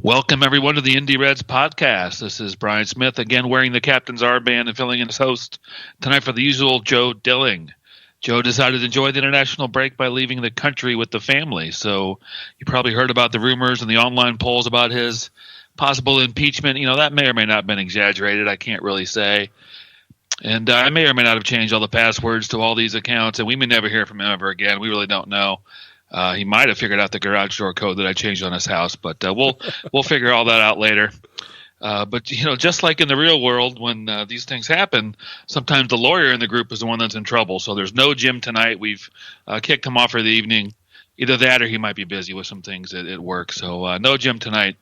Welcome, everyone, to the Indy Reds podcast. This is Bryan Smith, again wearing the captain's armband and filling in as host tonight for the usual Joe Dilling. Joe decided to enjoy the international break by leaving the country with the family. So you probably heard about the rumors and the online polls about his possible impeachment. You know, that may or may not have been exaggerated. I can't really say. And I may or may not have changed all the passwords to all these accounts, and we may never hear from him ever again. We really don't know. He might have figured out the garage door code that I changed on his house, but we'll figure all that out later. But you know, just like in the real world, when these things happen, sometimes the lawyer in the group is the one that's in trouble. So there's no Jim tonight. We've kicked him off for the evening. Either that, or he might be busy with some things at work. So no Jim tonight.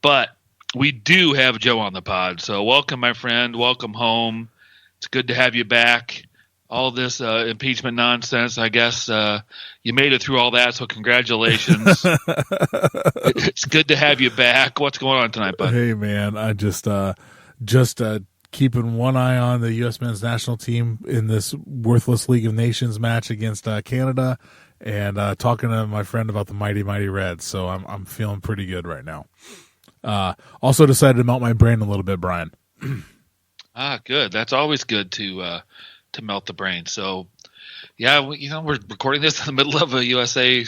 But we do have Joe on the pod. So welcome, my friend. Welcome home. It's good to have you back. All this impeachment nonsense, I guess you made it through all that, so congratulations. It's good to have you back. What's going on tonight, bud? Hey, man, I just keeping one eye on the U.S. men's national team in this worthless League of Nations match against Canada, and talking to my friend about the mighty Reds. So I'm feeling pretty good right now. Also decided to melt my brain a little bit, Bryan. Good. That's always good to melt the brain. So, yeah, we're recording this in the middle of a USA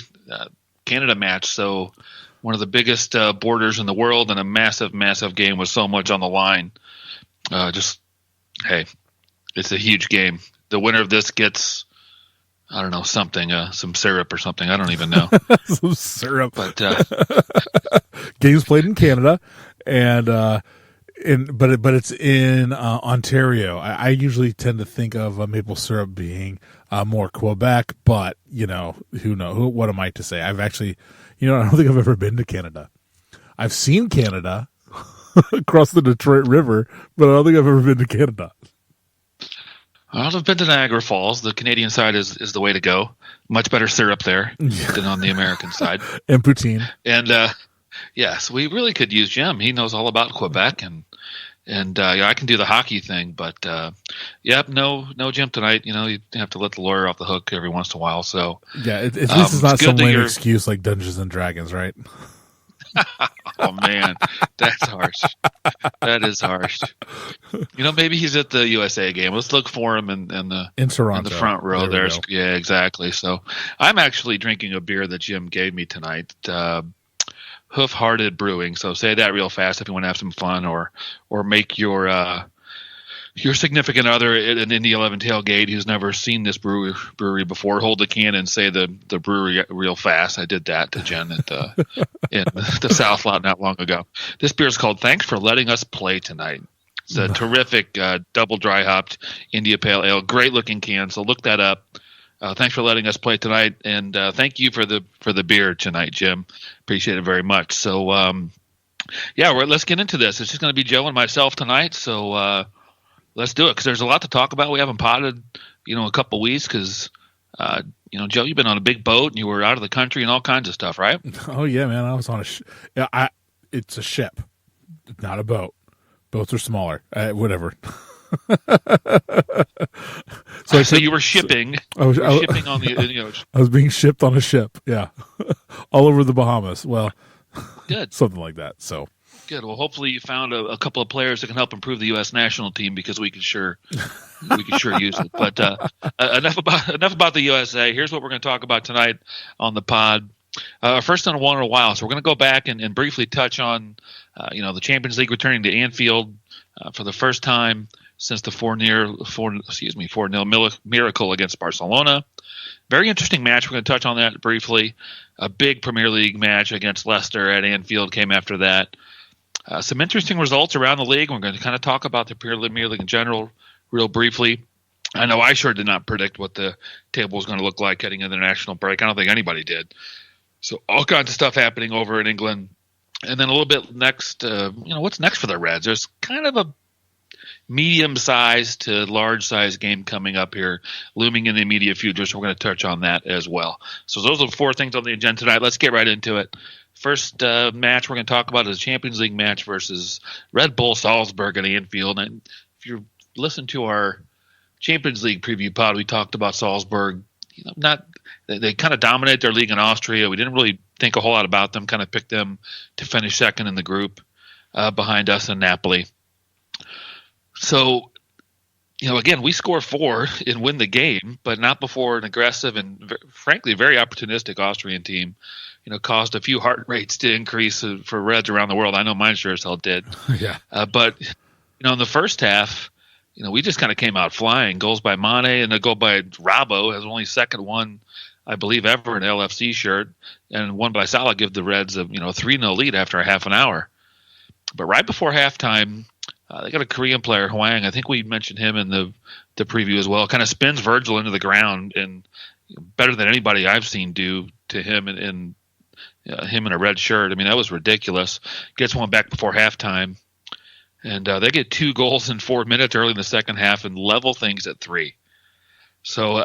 Canada match. So, one of the biggest borders in the world, and a massive game with so much on the line. Hey, it's a huge game. The winner of this gets, I don't know, something, some syrup or something. I don't even know. Some syrup. But games played in Canada, and but it's in Ontario. I usually tend to think of maple syrup being more Quebec, but you know, what am I to say? I've actually, I don't think I've ever been to Canada. I've seen Canada across the Detroit River, but I don't think I've ever been to Canada. I've been to Niagara Falls. The Canadian side is the way to go. Much better syrup there than on the American side. And poutine. And yes, we really could use Jim. He knows all about Quebec, and I can do the hockey thing, but no Jim tonight. You have to let the lawyer off the hook every once in a while. So yeah, at least it's not some lame excuse like Dungeons and Dragons, right? Oh man, that's harsh. That is harsh. Maybe he's at the USA game. Let's look for him in Toronto, in the front row there. Yeah, exactly. So I'm actually drinking a beer that Jim gave me tonight. Hoof-Hearted Brewing. So say that real fast if you want to have some fun, or make your significant other at an Indy 11 tailgate who's never seen this brewery before hold the can and say the brewery real fast. I did that to Jen in the South lot not long ago. This beer is called Thanks for Letting Us Play Tonight. It's a terrific double dry hopped India Pale Ale. Great looking can. So look that up. Thanks for letting us play tonight, and thank you for the beer tonight, Jim. Appreciate it very much. So, let's get into this. It's just going to be Joe and myself tonight, so let's do it, because there's a lot to talk about. We haven't potted, a couple weeks because, Joe, you've been on a big boat, and you were out of the country and all kinds of stuff, right? Oh, yeah, man. I was on it's a ship, not a boat. Boats are smaller. Whatever. So you were shipping. I was shipping on the. I was being shipped on a ship. Yeah, all over the Bahamas. Well, good, something like that. So good. Well, hopefully you found a couple of players that can help improve the U.S. national team, because we could sure use it. But enough about the USA. Here's what we're going to talk about tonight on the pod. First in a while, so we're going to go back and briefly touch on the Champions League returning to Anfield for the first time since the 4-0 miracle against Barcelona. Very interesting match. We're going to touch on that briefly. A big Premier League match against Leicester at Anfield came after that. Some interesting results around the league. We're going to kind of talk about the Premier League in general real briefly. I know I sure did not predict what the table was going to look like heading into the national break. I don't think anybody did. So all kinds of stuff happening over in England. And then a little bit next, what's next for the Reds? There's kind of a medium-sized to large-sized game coming up here, looming in the immediate future, so we're going to touch on that as well. So those are the four things on the agenda tonight. Let's get right into it. First match we're going to talk about is a Champions League match versus Red Bull Salzberg at Anfield. And if you listen to our Champions League preview pod, we talked about Salzburg. They kind of dominate their league in Austria. We didn't really think a whole lot about them. Kind of picked them to finish second in the group behind us and Napoli. So, again, we score 4 and win the game, but not before an aggressive and frankly very opportunistic Austrian team, caused a few heart rates to increase for Reds around the world. I know mine sure as hell did. Yeah. But in the first half, we just kind of came out flying. Goals by Mane and a goal by Robbo, has only second one, I believe, ever in an LFC shirt, and one by Salah give the Reds a 3-0 lead after a half an hour. But right before halftime, they got a Korean player, Hwang. I think we mentioned him in the preview as well. Kind of spins Virgil into the ground, and better than anybody I've seen do to him in him in a red shirt. I mean, that was ridiculous. Gets one back before halftime, and they get 2 goals in 4 minutes early in the second half and level things at 3. So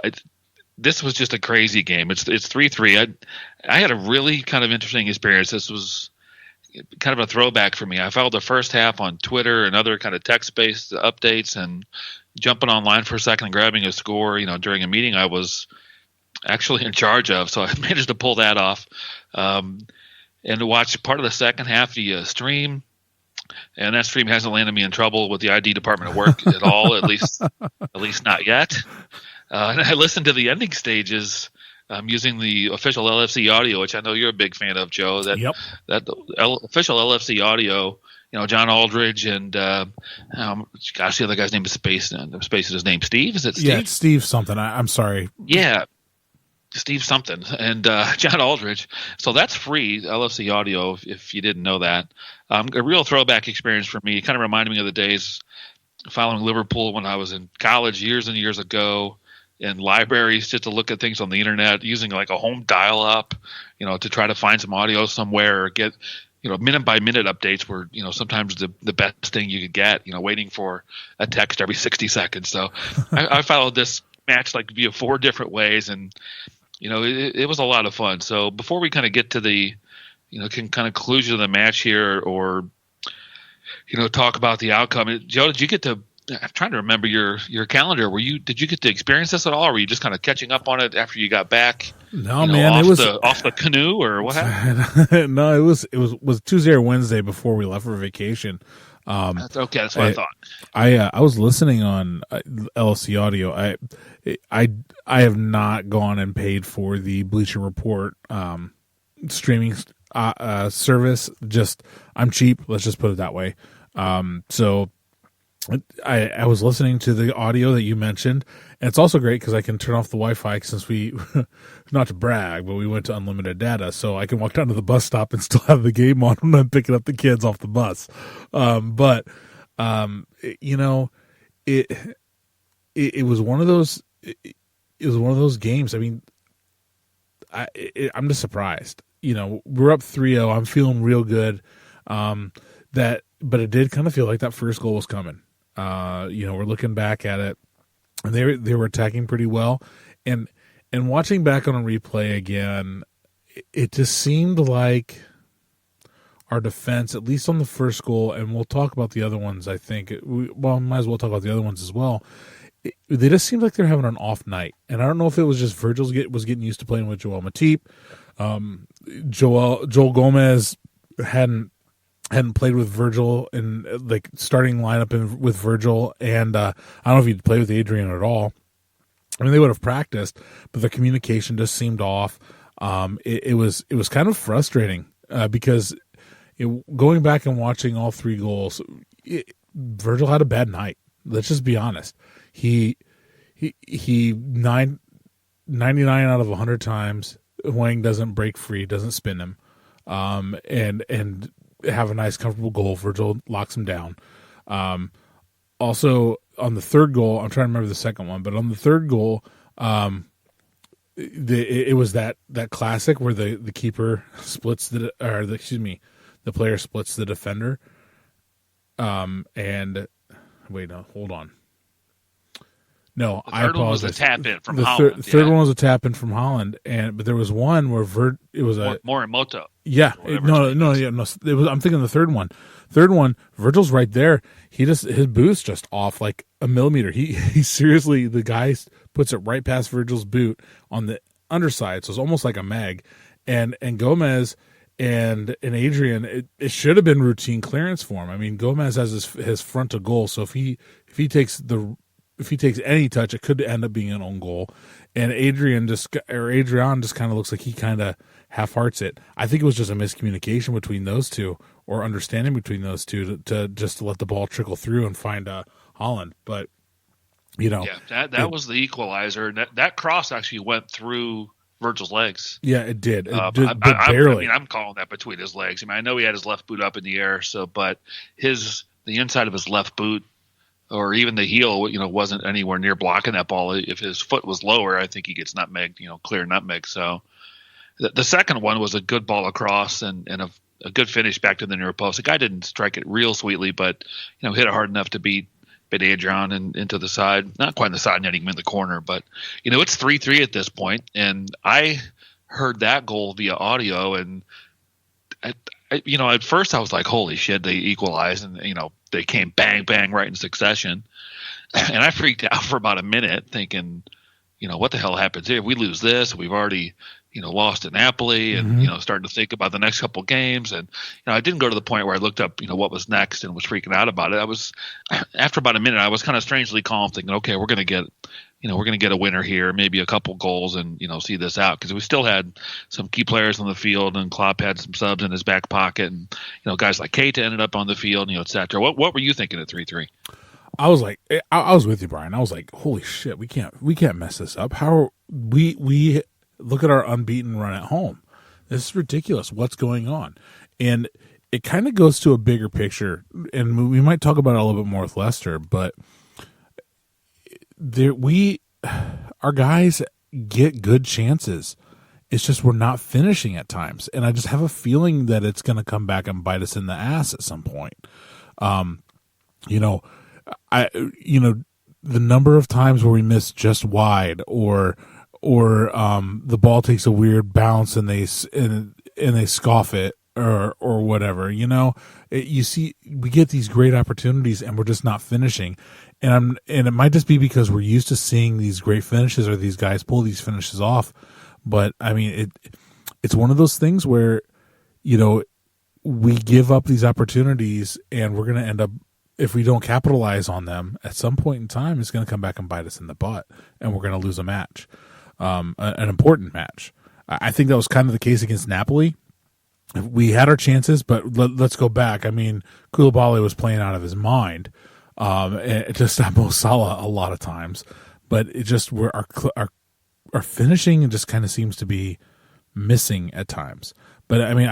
this was just a crazy game. It's 3-3. I had a really kind of interesting experience. This was kind of a throwback for me. I followed the first half on Twitter and other kind of text-based updates, and jumping online for a second and grabbing a score, during a meeting I was actually in charge of. So I managed to pull that off, and to watch part of the second half via stream. And that stream hasn't landed me in trouble with the ID department at work at all, at least not yet. And I listened to the ending stages using the official LFC audio, which I know you're a big fan of, Joe. That official LFC audio, John Aldridge and the other guy's name is Space. Space is his name. Steve? Is it Steve? Yeah, it's Steve something. I'm sorry. Yeah, Steve something. And John Aldridge. So that's free LFC audio if you didn't know that. A real throwback experience for me. It kind of reminded me of the days following Liverpool when I was in college years and years ago, in libraries, just to look at things on the internet, using like a home dial-up, to try to find some audio somewhere, or get, minute by minute updates were, sometimes the best thing you could get, waiting for a text every 60 seconds. So I followed this match like via 4 different ways, and, it was a lot of fun. So before we kind of get to the, conclusion of the match here, or, talk about the outcome, Joe, did you get to, I'm trying to remember your calendar. Did you get to experience this at all, or were you just kind of catching up on it after you got back? No, man, it was off the canoe, or what happened? No, it was Tuesday or Wednesday before we left for vacation. That's okay. That's what I thought. I was listening on LLC audio. I have not gone and paid for the Bleacher Report streaming service. Just I'm cheap. Let's just put it that way. So I was listening to the audio that you mentioned, and it's also great because I can turn off the Wi-Fi since we, not to brag, but we went to unlimited data, so I can walk down to the bus stop and still have the game on when I'm picking up the kids off the bus. But it was one of those. It was one of those games. I mean, I'm just surprised. We're up 3-0. I'm feeling real good. But it did kind of feel like that first goal was coming. We're looking back at it, and they were attacking pretty well, and watching back on a replay again, it just seemed like our defense, at least on the first goal, and we'll talk about the other ones. I think might as well talk about the other ones as well. They just seemed like they're having an off night, and I don't know if it was just Virgil was getting used to playing with Joel Matip. Joel Gomez hadn't played with Virgil in like starting lineup with Virgil, and I don't know if he'd play with Adrian at all. I mean, they would have practiced, but the communication just seemed off. It was kind of frustrating because going back and watching all 3 goals, Virgil had a bad night. Let's just be honest. He 99 out of 100 times, Hwang doesn't break free, doesn't spin him, and have a nice, comfortable goal. Virgil locks him down. Also, on the third goal, I'm trying to remember the second one, but on the third goal, it was that classic where the keeper splits the player splits the defender. And wait, no, hold on. No, I apologize. The third one was a tap in from Holland. The third one was a tap in from Holland, but there was one where it was Morimoto. Yeah, no. I'm thinking the third one. Third one, Virgil's right there. His boot's just off like a millimeter. He seriously, the guy puts it right past Virgil's boot on the underside, so it's almost like a mag, and Gomez and Adrian, it should have been routine clearance for him. I mean, Gomez has his front to goal, so if he takes any touch, it could end up being an own goal. And Adrian just kind of looks like he kind of half hearts it. I think it was just a miscommunication between those two, or understanding between those two, to let the ball trickle through and find Holland. But that was the equalizer. That cross actually went through Virgil's legs. Yeah, it did. But barely. I'm calling that between his legs. I mean, I know he had his left boot up in the air, but the inside of his left boot, or even the heel, wasn't anywhere near blocking that ball. If his foot was lower, I think he gets nutmegged, clear nutmeg. So the second one was a good ball across and a good finish back to the near post. The guy didn't strike it real sweetly, but hit it hard enough to beat Adrian and into the side, not quite in the side, netting him in the corner, but it's 3-3 at this point. And I heard that goal via audio, and at first I was like, holy shit, they equalized, and they came bang bang right in succession, and I freaked out for about a minute thinking, what the hell happens here? If we lose this, we've already lost to Napoli, and starting to think about the next couple games. And I didn't go to the point where I looked up what was next and was freaking out about it. I was, after about a minute, I was kind of strangely calm, thinking, okay, we're going to get a winner here, maybe a couple goals, and see this out, because we still had some key players on the field, and Klopp had some subs in his back pocket, and guys like Keita ended up on the field, et cetera. What were you thinking at 3-3? I was like, I was with you, Brian. I was like, holy shit, we can't mess this up. How are we look at our unbeaten run at home? This is ridiculous. What's going on? And it kind of goes to a bigger picture, and we might talk about it a little bit more with Leicester, but our guys get good chances. It's just we're not finishing at times, and I just have a feeling that it's going to come back and bite us in the ass at some point. The number of times where we miss just wide, or the ball takes a weird bounce and they scoff it, or whatever. You see, we get these great opportunities and we're just not finishing. And it might just be because we're used to seeing these great finishes, or these guys pull these finishes off. But I mean, it's one of those things where, we give up these opportunities, and we're going to end up, if we don't capitalize on them, at some point in time, it's going to come back and bite us in the butt, and we're going to lose a match, an important match. I think that was kind of the case against Napoli. We had our chances, but let's go back. I mean, Koulibaly was playing out of his mind. It just stopped Mo Salah a lot of times, but it just our finishing just kind of seems to be missing at times. But I mean,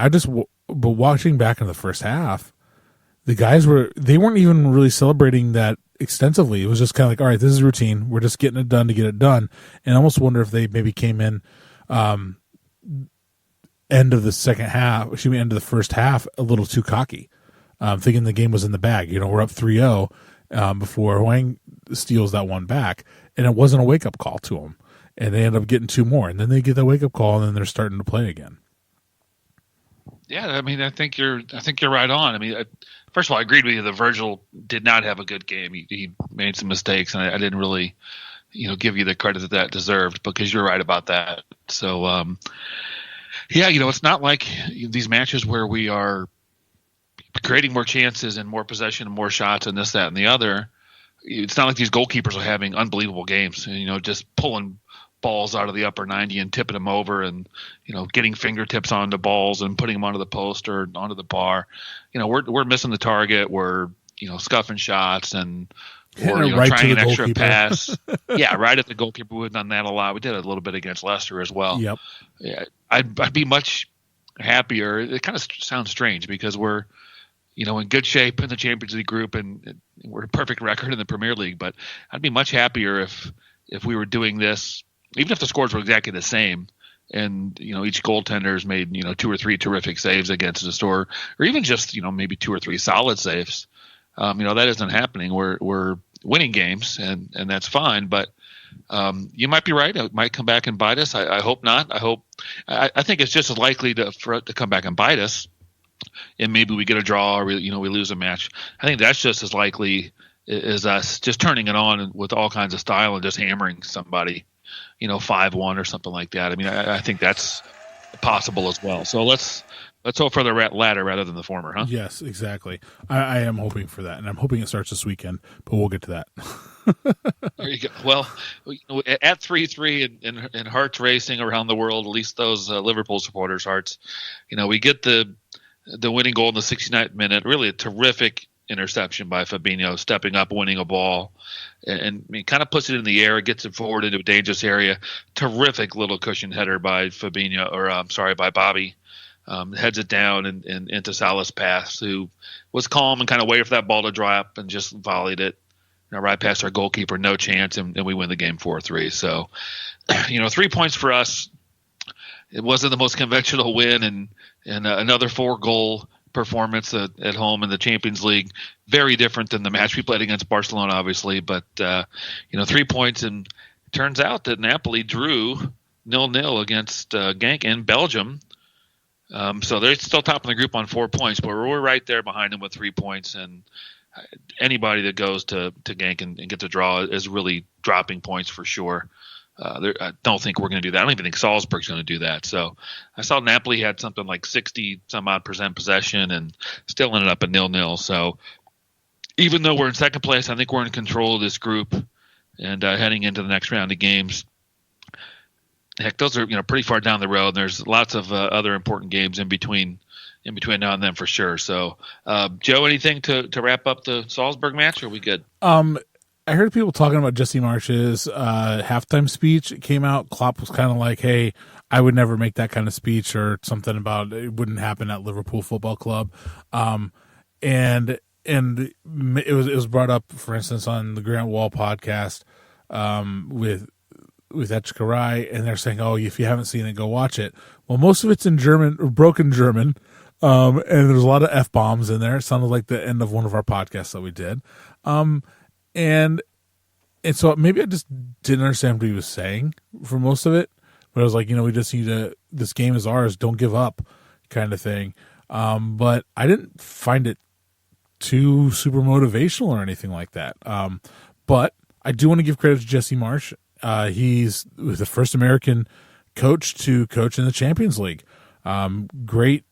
but watching back in the first half, the guys they weren't even really celebrating that extensively. It was just kind of like, all right, this is routine. We're just getting it done to get it done. And I almost wonder if they maybe came in end of the first half a little too cocky, thinking the game was in the bag. We're up 3-0 before Huang steals that one back, and it wasn't a wake-up call to them. And they end up getting two more, and then they get that wake-up call, and then they're starting to play again. Yeah, I mean, I think you're right on. I mean, first of all, I agreed with you that Virgil did not have a good game. He made some mistakes, and I didn't really, give you the credit that deserved, because you're right about that. So, it's not like these matches where we are creating more chances and more possession and more shots and this, that, and the other. It's not like these goalkeepers are having unbelievable games, just pulling balls out of the upper 90 and tipping them over, and getting fingertips onto balls and putting them onto the post or onto the bar. We're missing the target. We're scuffing shots, and we're right trying an extra goalkeeper. pass. Yeah, right at the goalkeeper. We've done that a lot. We did it a little bit against Leicester as well. Yep. Yeah, I'd be much happier. It kind of sounds strange because we're in good shape in the Champions League group, and we're a perfect record in the Premier League. But I'd be much happier if we were doing this, even if the scores were exactly the same, and each goaltender's made 2 or 3 terrific saves against us, or even just maybe 2 or 3 solid saves. That isn't happening. We're winning games, and that's fine. But you might be right. It might come back and bite us. I hope not. I think it's just as likely for it to come back and bite us, and maybe we get a draw, or we lose a match. I think that's just as likely as us just turning it on with all kinds of style and just hammering somebody, 5-1 or something like that. I mean, I think that's possible as well. So let's hope for the latter rather than the former, huh? Yes, exactly. I am hoping for that, and I'm hoping it starts this weekend, but we'll get to that. There you go. Well, at 3-3 and hearts racing around the world, at least those Liverpool supporters' hearts, we get the winning goal in the 69th minute. Really a terrific interception by Fabinho, stepping up, winning a ball, and kind of puts it in the air, gets it forward into a dangerous area. Terrific little cushion header by Fabinho, or by Bobby. Heads it down and into Salah's pass, who was calm and kind of waited for that ball to dry up and just volleyed it right past our goalkeeper, no chance, and we win the game 4-3. So, 3 points for us. It wasn't the most conventional win, and another 4-goal performance at home in the Champions League. Very different than the match we played against Barcelona, obviously, but 3 points, and it turns out that Napoli drew 0-0 against Genk in Belgium. So they're still top of the group on 4 points, but we're right there behind them with 3 points. And anybody that goes to Genk and gets a draw is really dropping points for sure. I don't think we're going to do that. I don't even think Salzburg's going to do that. So I saw Napoli had something like 60-some-odd% possession and still ended up at 0-0. So even though we're in second place, I think we're in control of this group and heading into the next round of games. Heck, those are pretty far down the road. There's lots of other important games in between now and then for sure. So, Joe, anything to wrap up the Salzburg match? Or are we good? I heard people talking about Jesse Marsch's halftime speech. It came out. Klopp was kind of like, "Hey, I would never make that kind of speech," or something about it wouldn't happen at Liverpool Football Club. And it was brought up, for instance, on the Grant Wall podcast with Etchkarai, and they're saying, "Oh, if you haven't seen it, go watch it." Well, most of it's in German, or broken German, and there's a lot of F-bombs in there. It sounded like the end of one of our podcasts that we did, and so maybe I just didn't understand what he was saying for most of it. But I was like, we just need to. This game is ours. Don't give up, kind of thing. But I didn't find it too super motivational or anything like that. But I do want to give credit to Jesse Marsch. He's the first American coach to coach in the Champions League. Great,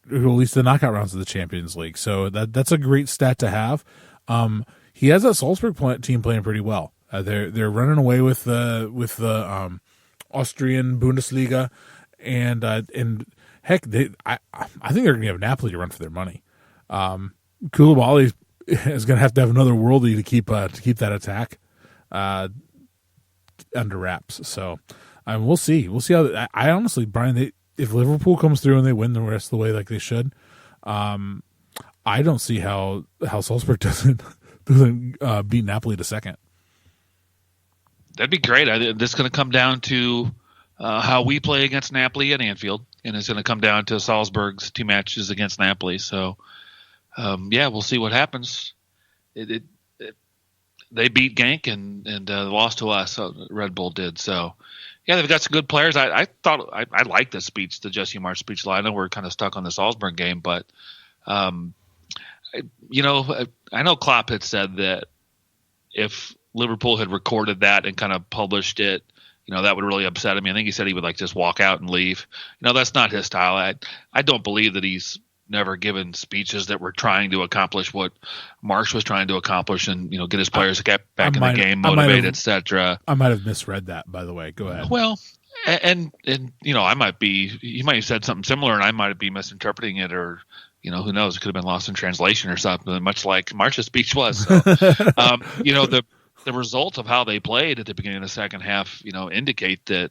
or at least the knockout rounds of the Champions League. So that's a great stat to have. He has that Salzburg team playing pretty well. They're running away with the Austrian Bundesliga, and heck, I think they're going to have Napoli to run for their money. Koulibaly is going to have another worldie to keep that attack under wraps. So we'll see. We'll see how. I honestly, Brian, if Liverpool comes through and they win the rest of the way like they should, I don't see how Salzburg doesn't beat Napoli to second. That'd be great. This is going to come down to how we play against Napoli at Anfield, and it's going to come down to Salzburg's 2 matches against Napoli. So, we'll see what happens. They beat Genk and lost to us. Red Bull did. So, yeah, they've got some good players. I thought I liked the speech, the Jesse Marsch speech. I know we're kind of stuck on the Salzburg game, but I know Klopp had said that if Liverpool had recorded that and kind of published it, that would really upset him. I think he said he would just walk out and leave. That's not his style. I don't believe that he's never given speeches that were trying to accomplish what Marsch was trying to accomplish and, get his players back in the game, motivated, etc. I might have misread that, by the way. Go ahead. Well, and he might have said something similar and I might be misinterpreting it, or, who knows, it could have been lost in translation or something, much like Marsch's speech was. So, the results of how they played at the beginning of the second half, indicate that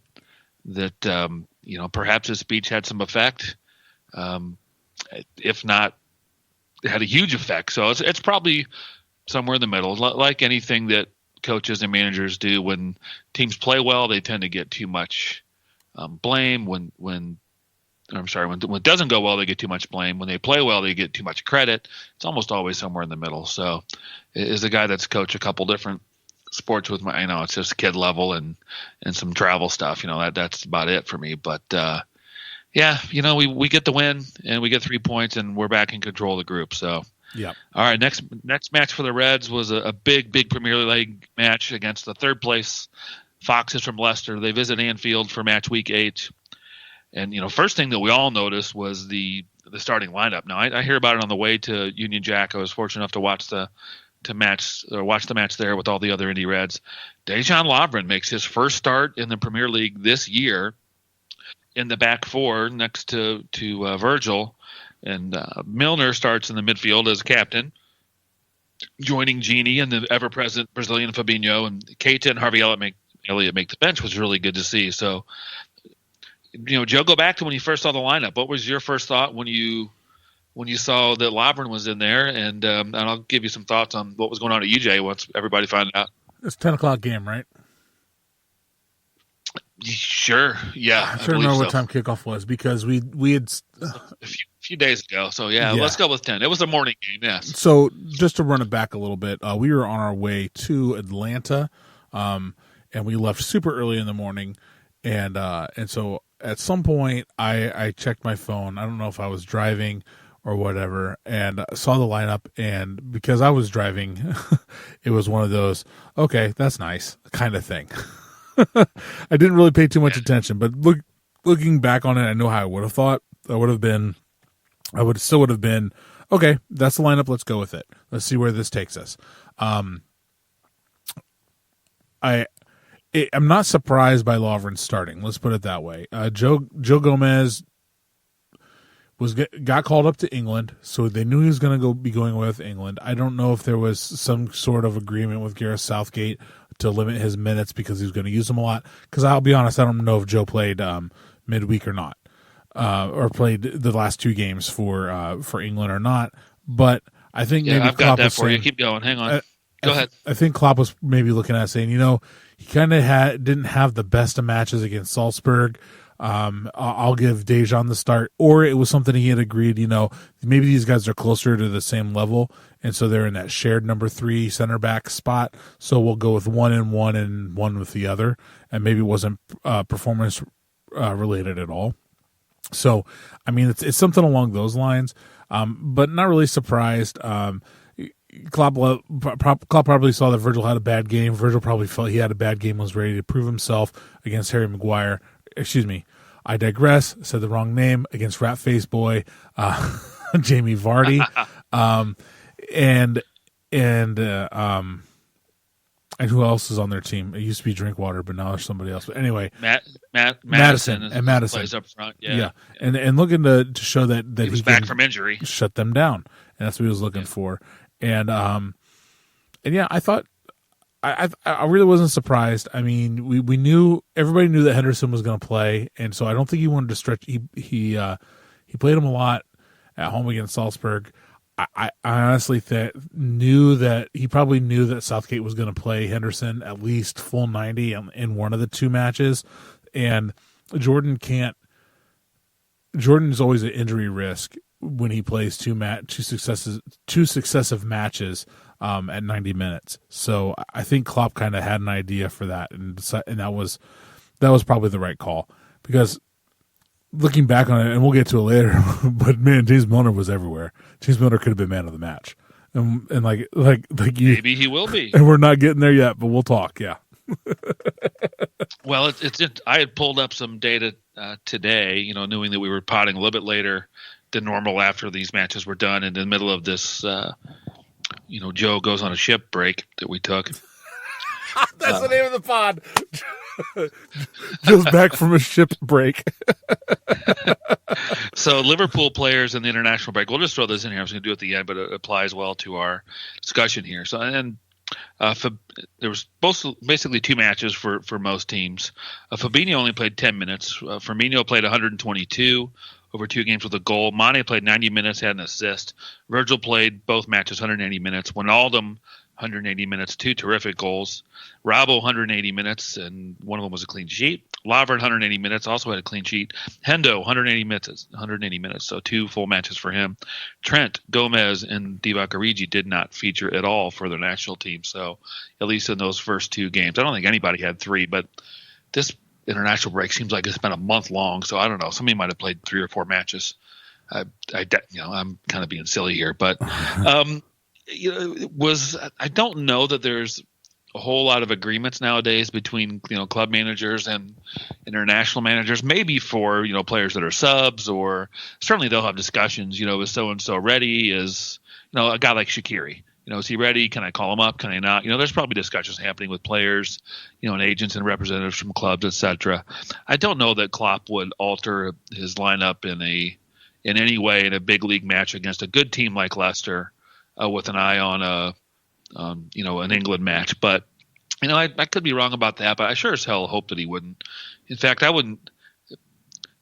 perhaps his speech had some effect. If not, it had a huge effect. So it's probably somewhere in the middle. Like anything that coaches and managers do, when teams play well, they tend to get too much blame. When it doesn't go well, they get too much blame. When they play well, they get too much credit. It's almost always somewhere in the middle. So, as a guy that's coached a couple different sports with it's just kid level and some travel stuff. That's about it for me. But we get the win and we get 3 points and we're back in control of the group. So, yeah. All right. Next match for the Reds was a big Premier League match against the third place Foxes from Leicester. They visit Anfield for match week 8. And first thing that we all noticed was the starting lineup. Now I hear about it on the way to Union Jack. I was fortunate enough to watch the match there with all the other Indy Reds. Dejan Lovren makes his first start in the Premier League this year in the back four next to Virgil, and Milner starts in the midfield as captain, joining Gini and the ever-present Brazilian Fabinho, and Keita and Harvey Elliott make the bench, which was really good to see. So, Joe, go back to when you first saw the lineup. What was your first thought when you saw that Lovren was in there? And I'll give you some thoughts on what was going on at UJ once everybody found out. It's 10 o'clock game, right? Sure. Yeah. I'm trying to remember what time kickoff was because we had a few days ago. So yeah, let's go with 10. It was a morning game. Yes. So just to run it back a little bit, we were on our way to Atlanta, and we left super early in the morning, and so at some point I checked my phone. I don't know if I was driving or whatever, and saw the lineup, and because I was driving, it was one of those, okay, that's nice kind of thing. I didn't really pay too much attention, but looking back on it, I know how I would have thought. I would still have been, okay, that's the lineup, let's go with it. Let's see where this takes us. I'm not surprised by Lovren starting, let's put it that way. Joe Gomez got called up to England, so they knew he was going to be going with England. I don't know if there was some sort of agreement with Gareth Southgate to limit his minutes because he was going to use them a lot. Because I'll be honest, I don't know if Joe played midweek or not, or played the last two games for England or not. But I think maybe I've Klopp got that was for saying, you. Keep going. Hang on. Go ahead. I think Klopp was maybe looking at it saying, he kind of didn't have the best of matches against Salzberg. I'll give Dejan the start, or it was something he had agreed, maybe these guys are closer to the same level, and so they're in that shared number 3 center back spot, so we'll go with one and one with the other, and maybe it wasn't performance related at all. So, I mean, it's something along those lines, but not really surprised. Klopp probably saw that Virgil had a bad game. Virgil probably felt he had a bad game, was ready to prove himself against Harry Maguire. Excuse me, I digress. Said the wrong name against Rat Face Boy, Jamie Vardy, and who else is on their team? It used to be Drinkwater, but now there's somebody else. But anyway, Madison plays up front. Yeah. And looking to show that he was back from injury, shut them down, and that's what he was looking for. And yeah, I thought. I really wasn't surprised. I mean, everybody knew that Henderson was going to play, and so I don't think he wanted to stretch. He played him a lot at home against Salzburg. I honestly knew that he probably knew that Southgate was going to play Henderson at least full 90 in one of the two matches, and Jordan is always an injury risk when he plays two successive matches at 90 minutes. So I think Klopp kind of had an idea for that, and that was probably the right call, because looking back on it, and we'll get to it later, but man, James Milner was everywhere. James Milner could have been man of the match, and like you, maybe he will be. And we're not getting there yet, but we'll talk. Yeah. Well, I had pulled up some data today, knowing that we were potting a little bit later than normal after these matches were done, and in the middle of this, Joe goes on a ship break that we took. That's the name of the pod. Joe's back from a ship break. So Liverpool players in the international break. We'll just throw this in here. I was going to do it at the end, but it applies well to our discussion here. So, and there was basically two matches for most teams. Fabinho only played 10 minutes. Firmino played 122 over 2 games with a goal. Mane played 90 minutes, had an assist. Virgil played both matches 180 minutes. Wijnaldum 180 minutes, 2 terrific goals. Robbo 180 minutes, and one of them was a clean sheet. Lovren 180 minutes, also had a clean sheet. Hendo 180 minutes, so 2 full matches for him. Trent, Gomez, and Divock Origi did not feature at all for their national team, so at least in those first 2 games. I don't think anybody had 3, but this international break seems like it's been a month long, so I don't know. Somebody might have played 3 or 4 matches. I'm kind of being silly here, but I don't know that there's a whole lot of agreements nowadays between club managers and international managers. Maybe for players that are subs, or certainly they'll have discussions. Is so and so ready? Is a guy like Shaqiri? Is he ready? Can I call him up? Can I not? There's probably discussions happening with players, and agents and representatives from clubs, etc. I don't know that Klopp would alter his lineup in any way in a big league match against a good team like Leicester, with an eye on an England match. But I could be wrong about that, but I sure as hell hope that he wouldn't. In fact, I wouldn't.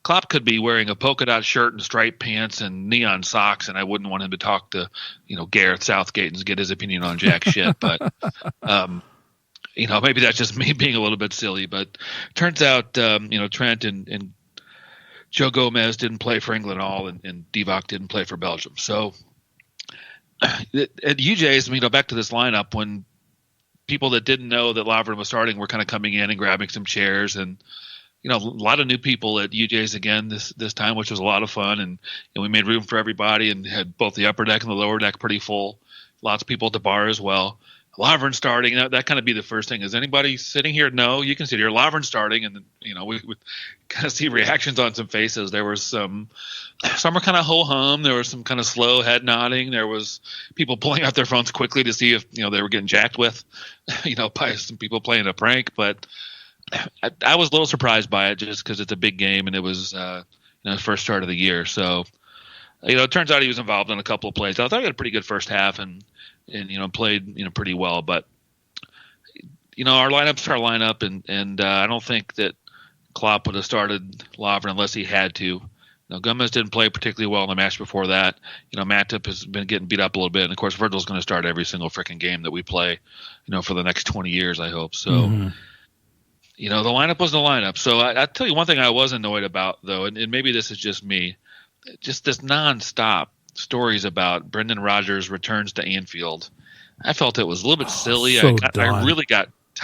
Klopp could be wearing a polka dot shirt and striped pants and neon socks, and I wouldn't want him to talk to Gareth Southgate and get his opinion on jack shit. But maybe that's just me being a little bit silly. But turns out Trent and Joe Gomez didn't play for England at all, and Divock didn't play for Belgium. So at UJ's, back to this lineup, when people that didn't know that Lovren was starting were kind of coming in and grabbing some chairs, and a lot of new people at UJ's again this time, which was a lot of fun, and we made room for everybody and had both the upper deck and the lower deck pretty full. Lots of people at the bar as well. Lovren starting, that kind of be the first thing. Is anybody sitting here? No, you can sit here. Lovren starting, and we kind of see reactions on some faces. There was some were kind of ho-hum. There was some kind of slow head nodding. There was people pulling out their phones quickly to see if they were getting jacked with, by some people playing a prank. But I was a little surprised by it, just because it's a big game and it was first start of the year. So it turns out he was involved in a couple of plays. I thought he had a pretty good first half and played pretty well. But our lineup's our lineup, and I don't think that Klopp would have started Lovren unless he had to. Gomez didn't play particularly well in the match before that. Matip has been getting beat up a little bit, and of course Virgil's going to start every single freaking game that we play, for the next 20 years, I hope. So, the lineup was the lineup. So I tell you one thing I was annoyed about, though, and maybe this is just me, just this nonstop stories about Brendan Rodgers returns to Anfield. I felt it was a little bit silly. So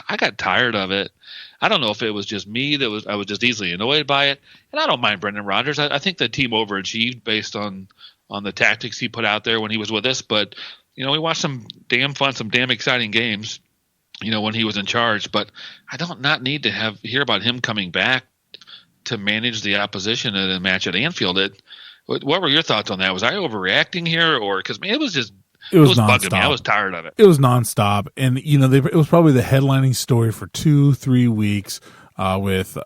I got tired of it. I don't know if it was just me I was just easily annoyed by it. And I don't mind Brendan Rodgers. I think the team overachieved based on the tactics he put out there when he was with us. But we watched some damn fun, some damn exciting games, when he was in charge. But I don't not need to hear about him coming back to manage the opposition in a match at Anfield. What were your thoughts on that? Was I overreacting here, or because it was just it was bugging me? I was tired of it. It was nonstop, and it was probably the headlining story for 2-3 weeks with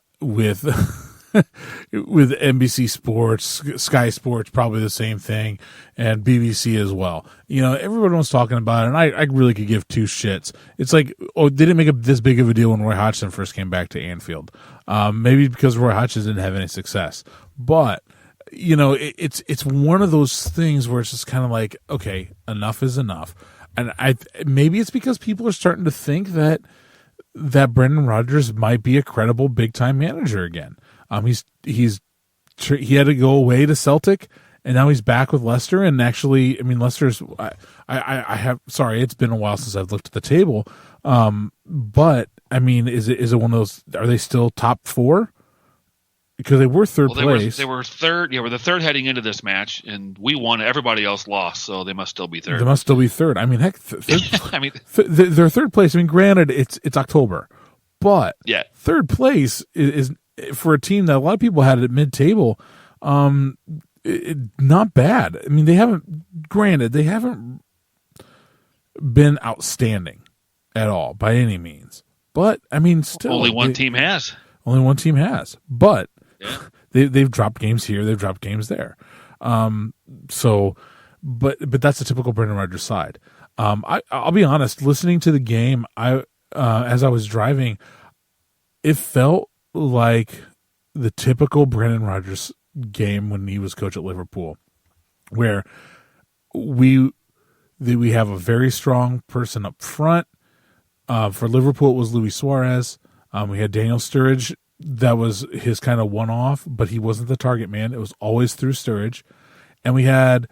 with NBC Sports, Sky Sports, probably the same thing, and BBC as well. Everyone was talking about it, and I really could give two shits. It's like, they didn't make this big of a deal when Roy Hodgson first came back to Anfield. Maybe because Roy Hodgson didn't have any success, but it's one of those things where it's just kind of like, okay, enough is enough. And maybe it's because people are starting to think that Brendan Rodgers might be a credible big time manager again. He had to go away to Celtic, and now he's back with Leicester. And actually, Leicester's, sorry, it's been a while since I've looked at the table. But is it one of those, are they still top four? Because they were third place. They were third. Yeah, we're the third heading into this match, and we won. Everybody else lost, so they must still be third. They must still be third. Heck, they're third place. Granted, it's October, but yeah, third place is for a team that a lot of people had at mid-table. Not bad. They haven't been outstanding at all by any means. But still, only one team has. Only one team has, but. Yeah. They've dropped games here. They've dropped games there. But that's a typical Brendan Rodgers side. I'll be honest. Listening to the game, as I was driving, it felt like the typical Brendan Rodgers game when he was coach at Liverpool, where we have a very strong person up front. For Liverpool, it was Luis Suarez. We had Daniel Sturridge. That was his kind of one-off, but he wasn't the target man. It was always through Sturridge. And we had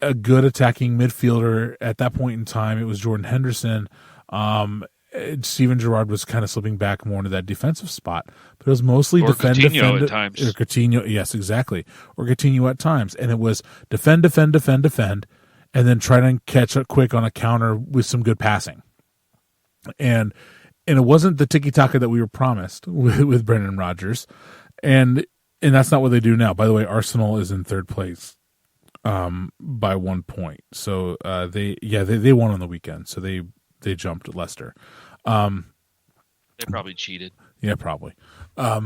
a good attacking midfielder at that point in time. It was Jordan Henderson. Steven Gerrard was kind of slipping back more into that defensive spot. But it was mostly defend at times. Or Coutinho, yes, exactly. Or Coutinho at times. And it was defend, and then try to catch it quick on a counter with some good passing. and it wasn't the tiki taka that we were promised with Brendan Rodgers, and that's not what they do now. By the way, Arsenal is in third place by 1 point, so they won on the weekend, so they jumped Leicester. They probably cheated. Yeah, probably. So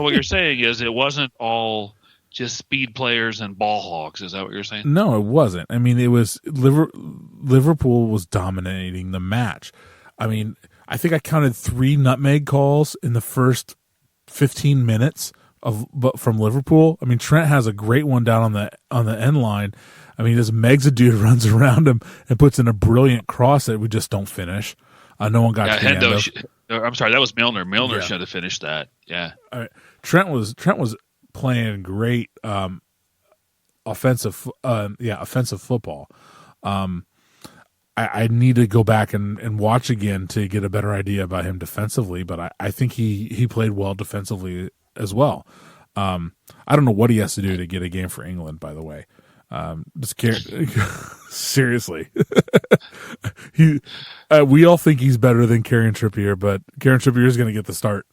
what you're saying is it wasn't all just speed players and ball hogs. Is that what you're saying? No, it wasn't. I mean, it was Liverpool was dominating the match. I mean, I think I counted 3 nutmeg calls in the first 15 minutes from Liverpool. I mean, Trent has a great one down on the end line. I mean, this Meg's a dude runs around him and puts in a brilliant cross that we just don't finish. No one got to the end of. I'm sorry, that was Milner. Milner should have finished that. Yeah. All right. Trent was playing great offensive football. I need to go back and watch again to get a better idea about him defensively, but I think he played well defensively as well. I don't know what he has to do to get a game for England, by the way. Seriously. We all think he's better than Kieran Trippier, but Kieran Trippier is going to get the start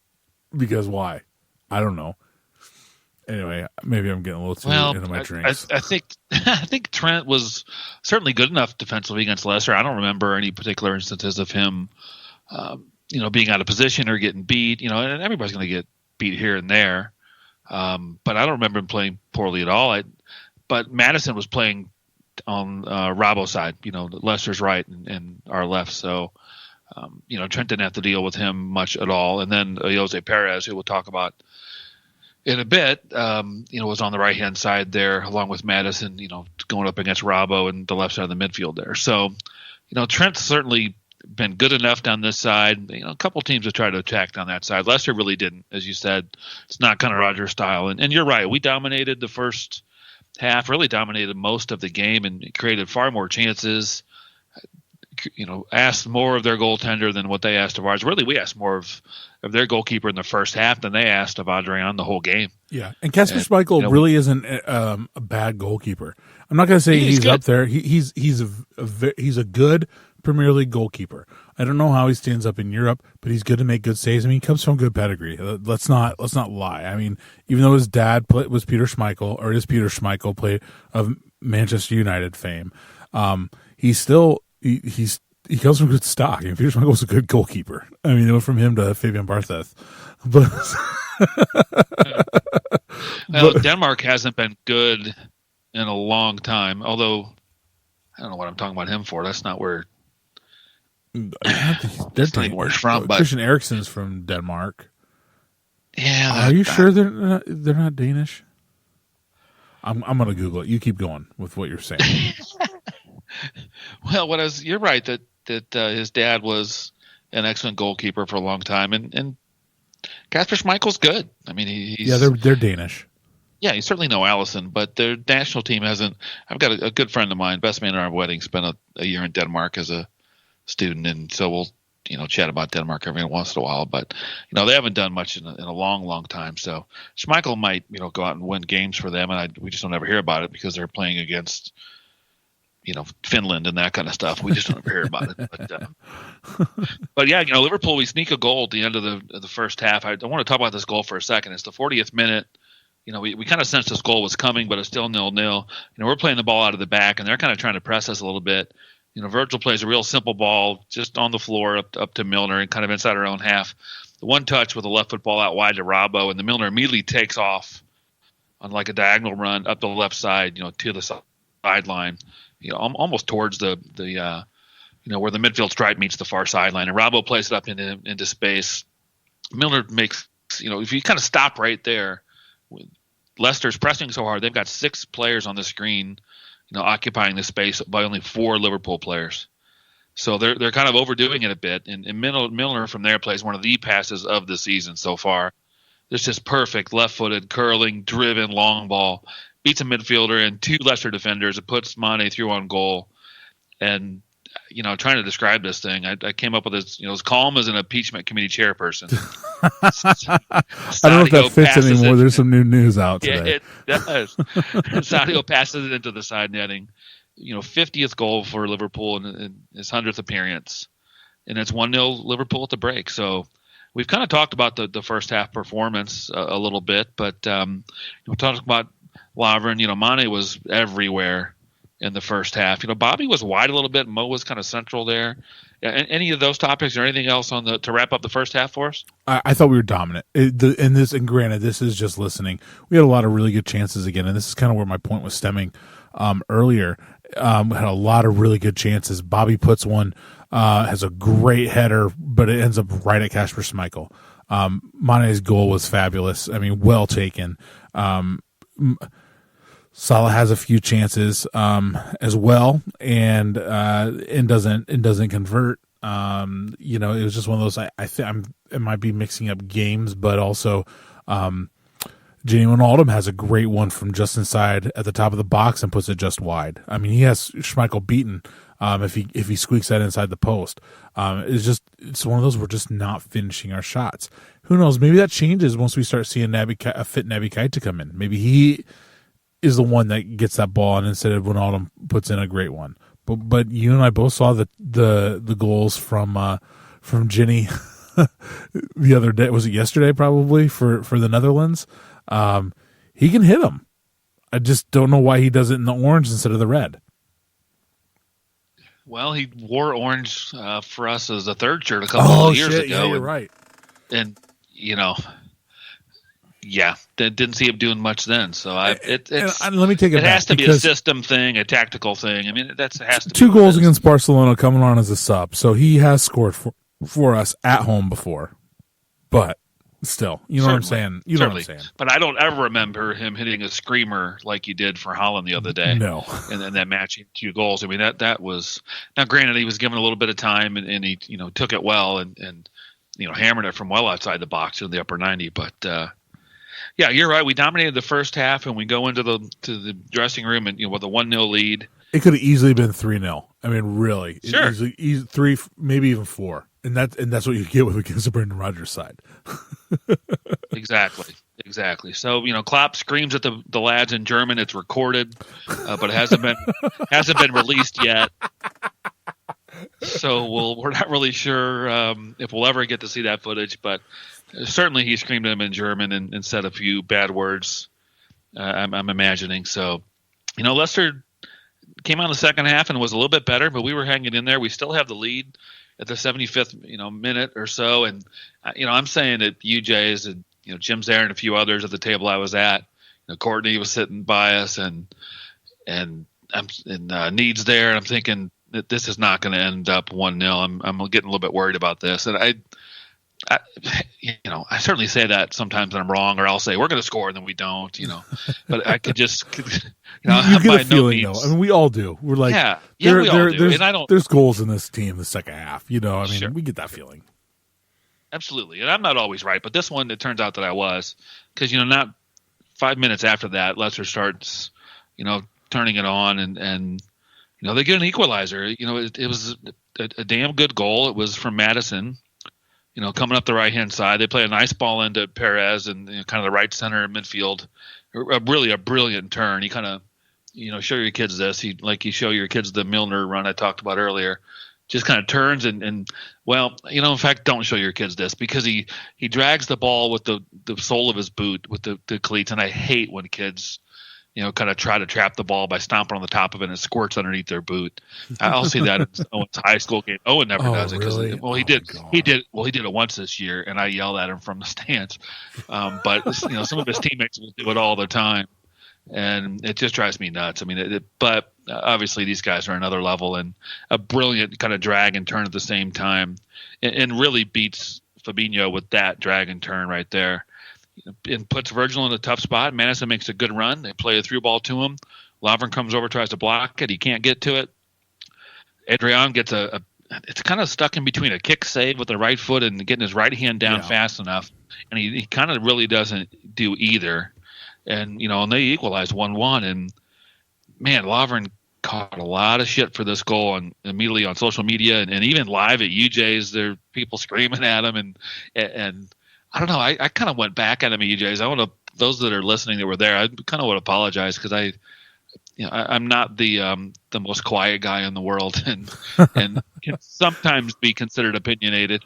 because why? I don't know. Anyway, maybe I'm getting a little too into my drinks. I think Trent was certainly good enough defensively against Leicester. I don't remember any particular instances of him, being out of position or getting beat. And everybody's going to get beat here and there, but I don't remember him playing poorly at all. But Maddison was playing on Robbo's side, Leicester's right and our left. So, Trent didn't have to deal with him much at all. And then Jose Perez, who we'll talk about in a bit, was on the right-hand side there along with Maddison, going up against Robbo and the left side of the midfield there. So, Trent's certainly been good enough down this side. A couple teams have tried to attack down that side. Leicester really didn't, as you said. It's not kind of Rodgers style. And you're right. We dominated the first half, really dominated most of the game and created far more chances, asked more of their goaltender than what they asked of ours. Really, we asked more of their goalkeeper in the first half than they asked of Adrian the whole game. Yeah, and Kasper Schmeichel really isn't a bad goalkeeper. I'm not going to say he's up there. He's a good Premier League goalkeeper. I don't know how he stands up in Europe, but he's good to make good saves. I mean, he comes from good pedigree. Let's not lie. I mean, even though his dad was Peter Schmeichel, or is Peter Schmeichel, played of Manchester United fame, he comes from good stock. I mean, Peter Schmeichel was a good goalkeeper. I mean, it went from him to Fabian Barthez. But Denmark hasn't been good in a long time, although I don't know what I'm talking about him for. That's not where that's not where he's from. But Christian Eriksen's from Denmark. Yeah. Are you sure they're not Danish? I'm going to Google it. You keep going with what you're saying. Well, you're right that his dad was an excellent goalkeeper for a long time, and Kasper Schmeichel's good. I mean, they're Danish. Yeah, he's certainly no Allison, but their national team hasn't. I've got a good friend of mine, best man at our wedding, spent a year in Denmark as a student, and so we'll chat about Denmark every once in a while. But they haven't done much in a long, long time. So Schmeichel might go out and win games for them, and we just don't ever hear about it because they're playing against Finland and that kind of stuff. We just don't ever hear about it. But yeah, Liverpool, we sneak a goal at the end of the first half. I want to talk about this goal for a second. It's the 40th minute. We kind of sensed this goal was coming, but it's still 0-0. We're playing the ball out of the back, and they're kind of trying to press us a little bit. Virgil plays a real simple ball just on the floor up to Milner and kind of inside our own half. The one touch with a left foot ball out wide to Robbo, and the Milner immediately takes off on like a diagonal run up the left side, to the sideline. Almost towards the where the midfield stripe meets the far sideline, and Robbo plays it up into space. Milner makes, if you kind of stop right there, Leicester's pressing so hard, they've got 6 players on the screen, occupying the space by only 4 Liverpool players. So they're kind of overdoing it a bit, and Milner from there plays one of the passes of the season so far. It's just perfect, left-footed, curling, driven, long ball. Beats a midfielder and 2 Leicester defenders. It puts Mane through on goal. And, trying to describe this thing, I came up with this, as calm as an impeachment committee chairperson. I don't know if that fits anymore. There's some new news out today. Yeah, it does. Sadio passes it into the side netting. 50th goal for Liverpool in his 100th appearance. and it's 1-0 Liverpool at the break. So we've kind of talked about the first half performance a little bit, but we talked about Lovren. Mane was everywhere in the first half. Bobby was wide a little bit. Mo was kind of central there. Any of those topics or anything else to wrap up the first half for us? I thought we were dominant. And granted, this is just listening. We had a lot of really good chances again, and this is kind of where my point was stemming earlier. We had a lot of really good chances. Bobby puts one, has a great header, but it ends up right at Kasper Schmeichel. Mane's goal was fabulous. I mean, well taken. Salah has a few chances as well, and doesn't convert. It was just one of those. It might be mixing up games, but also Gini Wijnaldum has a great one from just inside at the top of the box and puts it just wide. I mean, he has Schmeichel beaten if he squeaks that inside the post. It's one of those, we're just not finishing our shots. Who knows? Maybe that changes once we start seeing a fit Naby Keita come in. Maybe he is the one that gets that ball, and instead of Wijnaldum puts in a great one. But you and I both saw the goals from Gini the other day. Was it yesterday? Probably for the Netherlands. He can hit them. I just don't know why he does it in the orange instead of the red. Well, he wore orange for us as a third shirt a couple of years ago. Yeah, you're right. And didn't see him doing much then. So let me take it back. It has to be a system thing, a tactical thing. I mean, has to be 2 goals against Barcelona coming on as a sub. So he has scored for us at home before. But still, you know what I'm saying? You know what I'm saying. But I don't ever remember him hitting a screamer like he did for Holland the other day. No. And then that matching 2 goals. I mean, that was – now, granted, he was given a little bit of time, and he took it well and hammered it from well outside the box in the upper 90. But yeah, you're right. We dominated the first half, and we go into the dressing room and with a 1-0 lead. It could have easily been 3-0. I mean, really, sure. Easily 3, maybe even 4, and that's what you get with against the Brendan Rodgers side. Exactly. So Klopp screams at the lads in German. It's recorded, but it hasn't been released yet. So we're not really sure if we'll ever get to see that footage, but certainly he screamed at him in German and said a few bad words. I'm imagining. So, Leicester came on the second half and was a little bit better, but we were hanging in there. We still have the lead at the 75th, minute or so. And, I'm saying that UJ's and, Jim's there and a few others at the table I was at. Courtney was sitting by us and Need's there. And I'm thinking that this is not going to end up 1-0. I'm getting a little bit worried about this. And I certainly say that sometimes I'm wrong, or I'll say we're going to score and then we don't, but I could just, you get a feeling though. I mean, we all do. We're like, we all do. And there's goals in this team the second half, Sure. We get that feeling. Absolutely. And I'm not always right, but this one, it turns out that I was, because, not 5 minutes after that, Leicester starts, turning it on and they get an equalizer. It was a damn good goal. It was from Madison. Coming up the right-hand side. They play a nice ball into Perez and kind of the right center midfield. Really a brilliant turn. He kind of, show your kids this. You show your kids the Milner run I talked about earlier. Just kind of turns and in fact, don't show your kids this, because he drags the ball with the sole of his boot with the cleats. And I hate when kids kind of try to trap the ball by stomping on the top of it and it squirts underneath their boot. I'll see that in Owen's high school game. Owen never does it because he did it once this year, and I yelled at him from the stands. But some of his teammates will do it all the time, and it just drives me nuts. I mean, but obviously these guys are another level, and a brilliant kind of drag and turn at the same time, and really beats Fabinho with that drag and turn right there. And puts Virgil in a tough spot. Madison makes a good run. They play a through ball to him. Lovren comes over, tries to block it. He can't get to it. Adrian gets it's kind of stuck in between a kick save with the right foot and getting his right hand down fast enough. And he kind of really doesn't do either. And, and they equalize 1-1. And, man, Lovren caught a lot of shit for this goal immediately on social media and even live at UJ's. There are people screaming at him and I don't know. I kind of went back at him at UJ's. Those that are listening that were there, I kind of would apologize because I'm not the most quiet guy in the world, and can sometimes be considered opinionated.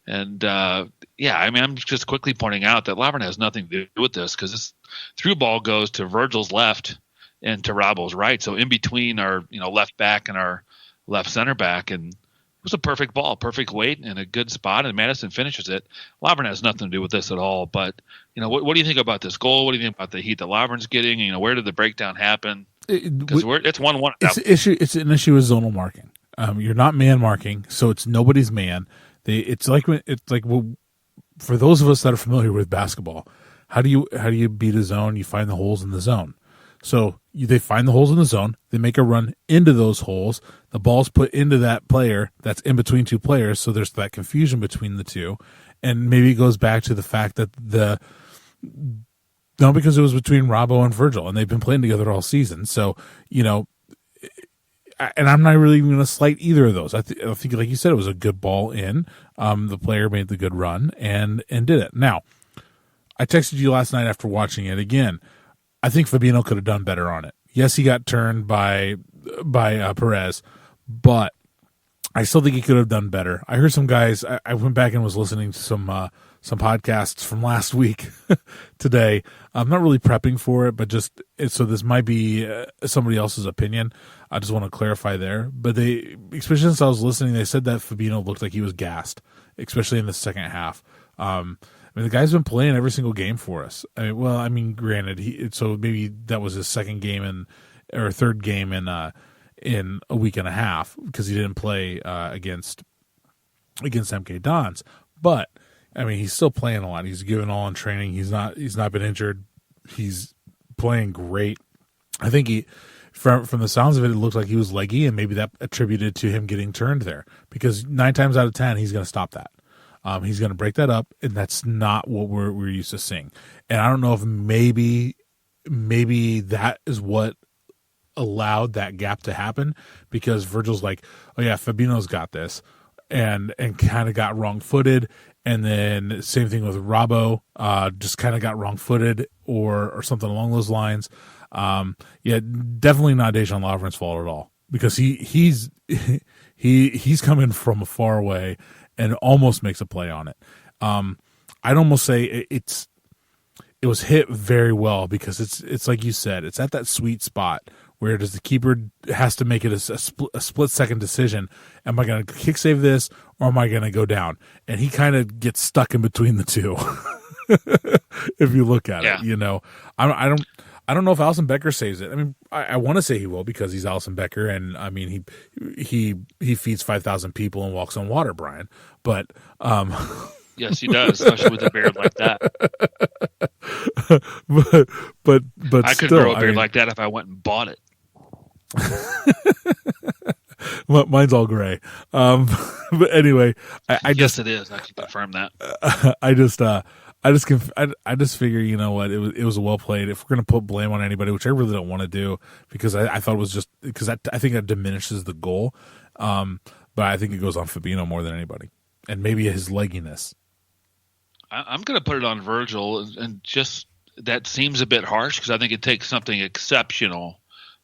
And I'm just quickly pointing out that Lovren has nothing to do with this, because this through ball goes to Virgil's left and to Robbo's right, so in between our left back and our left center back, and it was a perfect ball, perfect weight, and a good spot, and Madison finishes it. Lovren has nothing to do with this at all. But what do you think about this goal? What do you think about the heat that Lovren's getting? Where did the breakdown happen? Because it's 1-1. It's an issue with zonal marking. You're not man marking, so it's nobody's man. For those of us that are familiar with basketball, how do you beat a zone? You find the holes in the zone. So they find the holes in the zone. They make a run into those holes. The ball's put into that player that's in between two players. So there's that confusion between the two, and maybe it goes back to the fact that because it was between Robbo and Virgil, and they've been playing together all season. So, and I'm not really going to slight either of those. I think, like you said, it was a good ball in. The player made the good run and did it. Now, I texted you last night after watching it again. I think Fabinho could have done better on it. Yes, he got turned by Perez, but I still think he could have done better. I heard some guys. I went back and was listening to some podcasts from last week today. I'm not really prepping for it, but so this might be somebody else's opinion. I just want to clarify there. But especially since I was listening, they said that Fabinho looked like he was gassed, especially in the second half. The guy's been playing every single game for us. Granted, so maybe that was his second game or third game in a week and a half, because he didn't play against MK Dons. But he's still playing a lot. He's given all in training. He's not been injured. He's playing great. I think from the sounds of it, it looked like he was leggy, and maybe that attributed to him getting turned there, because 9 times out of 10 he's going to stop that. He's going to break that up, and that's not what we're used to seeing. And I don't know if maybe that is what allowed that gap to happen, because Virgil's like, oh yeah, Fabinho's got this, and kind of got wrong-footed, and then same thing with Robbo, just kind of got wrong-footed or something along those lines. Definitely not Dejan Lovren's fault at all, because he's coming from far away and almost makes a play on it. I'd almost say it was hit very well, because it's like you said, it's at that sweet spot where the keeper has to make it a split second decision. Am I going to kick save this, or am I going to go down? And he kind of gets stuck in between the two. If you look at it, I don't know if Alisson Becker saves it. I want to say he will, because he's Alisson Becker, and he feeds 5,000 people and walks on water, Brian. But yes, he does, especially with a beard like that. but I could grow a beard like that if I went and bought it. Mine's all gray. But anyway, yes, it is. I can confirm that. I just figure, you know what, it was well played. If we're going to put blame on anybody, which I really don't want to do, because I thought it was just because I think that diminishes the goal. But I think it goes on Fabinho more than anybody, and maybe his legginess. I'm going to put it on Virgil, and just that seems a bit harsh, because I think it takes something exceptional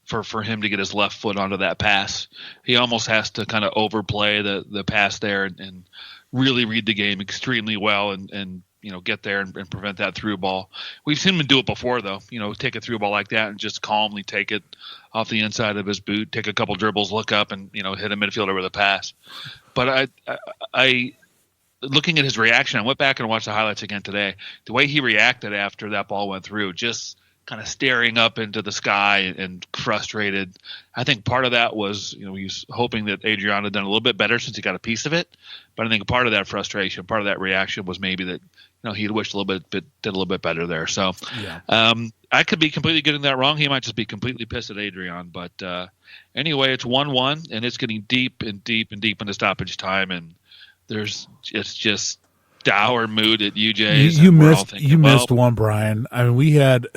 for him to get his left foot onto that pass. He almost has to kind of overplay the pass there and really read the game extremely well and get there and prevent that through ball. We've seen him do it before, though. Take a through ball like that and just calmly take it off the inside of his boot, take a couple dribbles, look up, and hit a midfielder with a pass. But I looking at his reaction, I went back and watched the highlights again today. The way he reacted after that ball went through, just kind of staring up into the sky and frustrated. I think part of that was, he was hoping that Adrian had done a little bit better since he got a piece of it. But I think part of that frustration, part of that reaction was maybe that, he'd wished did a little bit better there. So I could be completely getting that wrong. He might just be completely pissed at Adrian. But anyway, it's 1-1, and it's getting deep and deep and deep into stoppage time. And it's just dour mood at UJ's. You missed one, Brian. We had –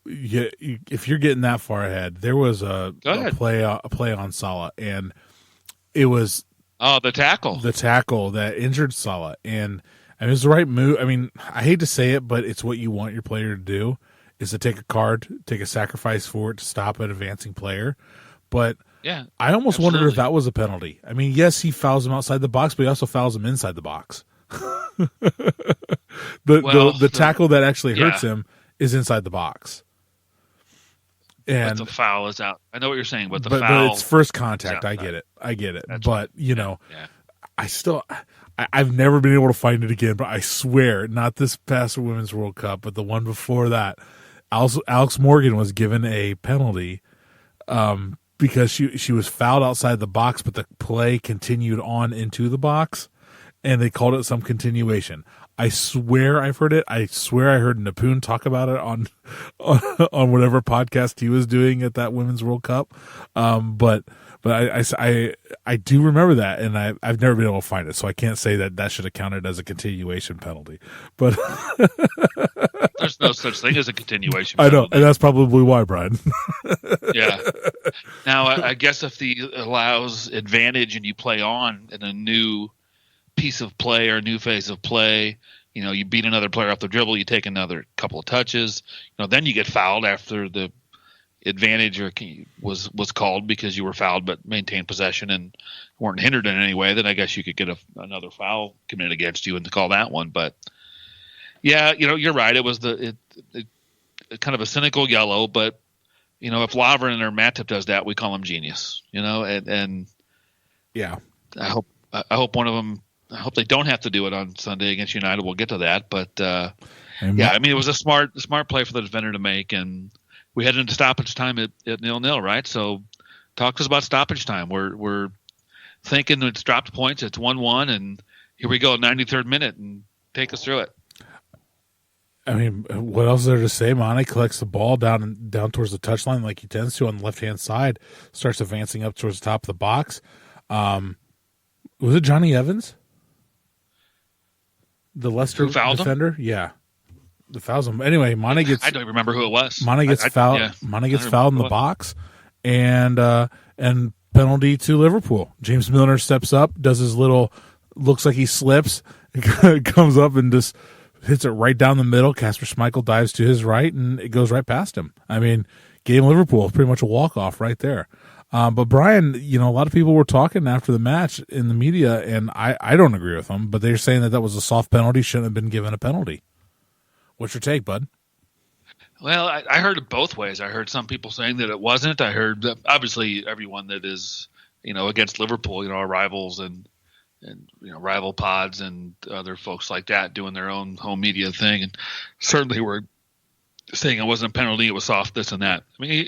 if you're getting that far ahead, there was a play on Salah, and it was the tackle that injured Salah, and it was the right move. I hate to say it, but it's what you want your player to do. is to take a card, take a sacrifice for it to stop an advancing player. But yeah, I almost absolutely. wondered if that was a penalty. I mean, yes, he fouls him outside the box, but he also fouls him inside the box. the tackle that actually hurts him is inside the box. And but the foul is out. I know what you're saying, but but it's first contact. I get it. That's but right. I've never been able to find it again. But I swear, not this past Women's World Cup, but the one before that, Alex Morgan was given a penalty because she was fouled outside the box, but the play continued on into the box, and they called it some continuation. I swear I've heard it. I swear I heard Napoon talk about it on whatever podcast he was doing at that Women's World Cup. But I do remember that, and I've never been able to find it, so I can't say that should have counted as a continuation penalty. But there's no such thing as a continuation penalty. I know, and that's probably why, Brian. Yeah. Now, I guess if the allows advantage and you play on in a new piece of play or a new phase of play, you beat another player off the dribble, you take another couple of touches, then you get fouled after the advantage was called because you were fouled but maintained possession and weren't hindered in any way, then I guess you could get another foul committed against you and to call that one. But yeah, you're right. It was kind of a cynical yellow, but if Lovren or Matip does that, we call him genius, and yeah, I hope one of them, I hope they don't have to do it on Sunday against United. We'll get to that, but yeah, I mean, it was a smart play for the defender to make, and we headed into stoppage time at 0-0, right? So talk to us about stoppage time. We're thinking it's dropped points. It's 1-1, and here we go, 93rd minute, and take us through it. I mean, what else is there to say? Mane collects the ball down towards the touchline like he tends to on the left-hand side, starts advancing up towards the top of the box. Was it Johnny Evans? The Leicester defender? Him? Yeah. The fouls him. Anyway, Mane gets... I don't remember who it was. Mane gets fouled. Yeah. Mane gets fouled in the box, and penalty to Liverpool. James Milner steps up, does his little... Looks like he slips, comes up and just hits it right down the middle. Kasper Schmeichel dives to his right, and it goes right past him. I mean, game Liverpool, pretty much a walk-off right there. But Brian, a lot of people were talking after the match in the media, and I don't agree with them, but they're saying that was a soft penalty, shouldn't have been given a penalty. What's your take, bud? Well, I heard it both ways. I heard some people saying that it wasn't. I heard that obviously everyone that is, against Liverpool, our rivals and rival pods and other folks like that doing their own home media thing, and certainly were saying it wasn't a penalty, it was soft, this and that. I mean,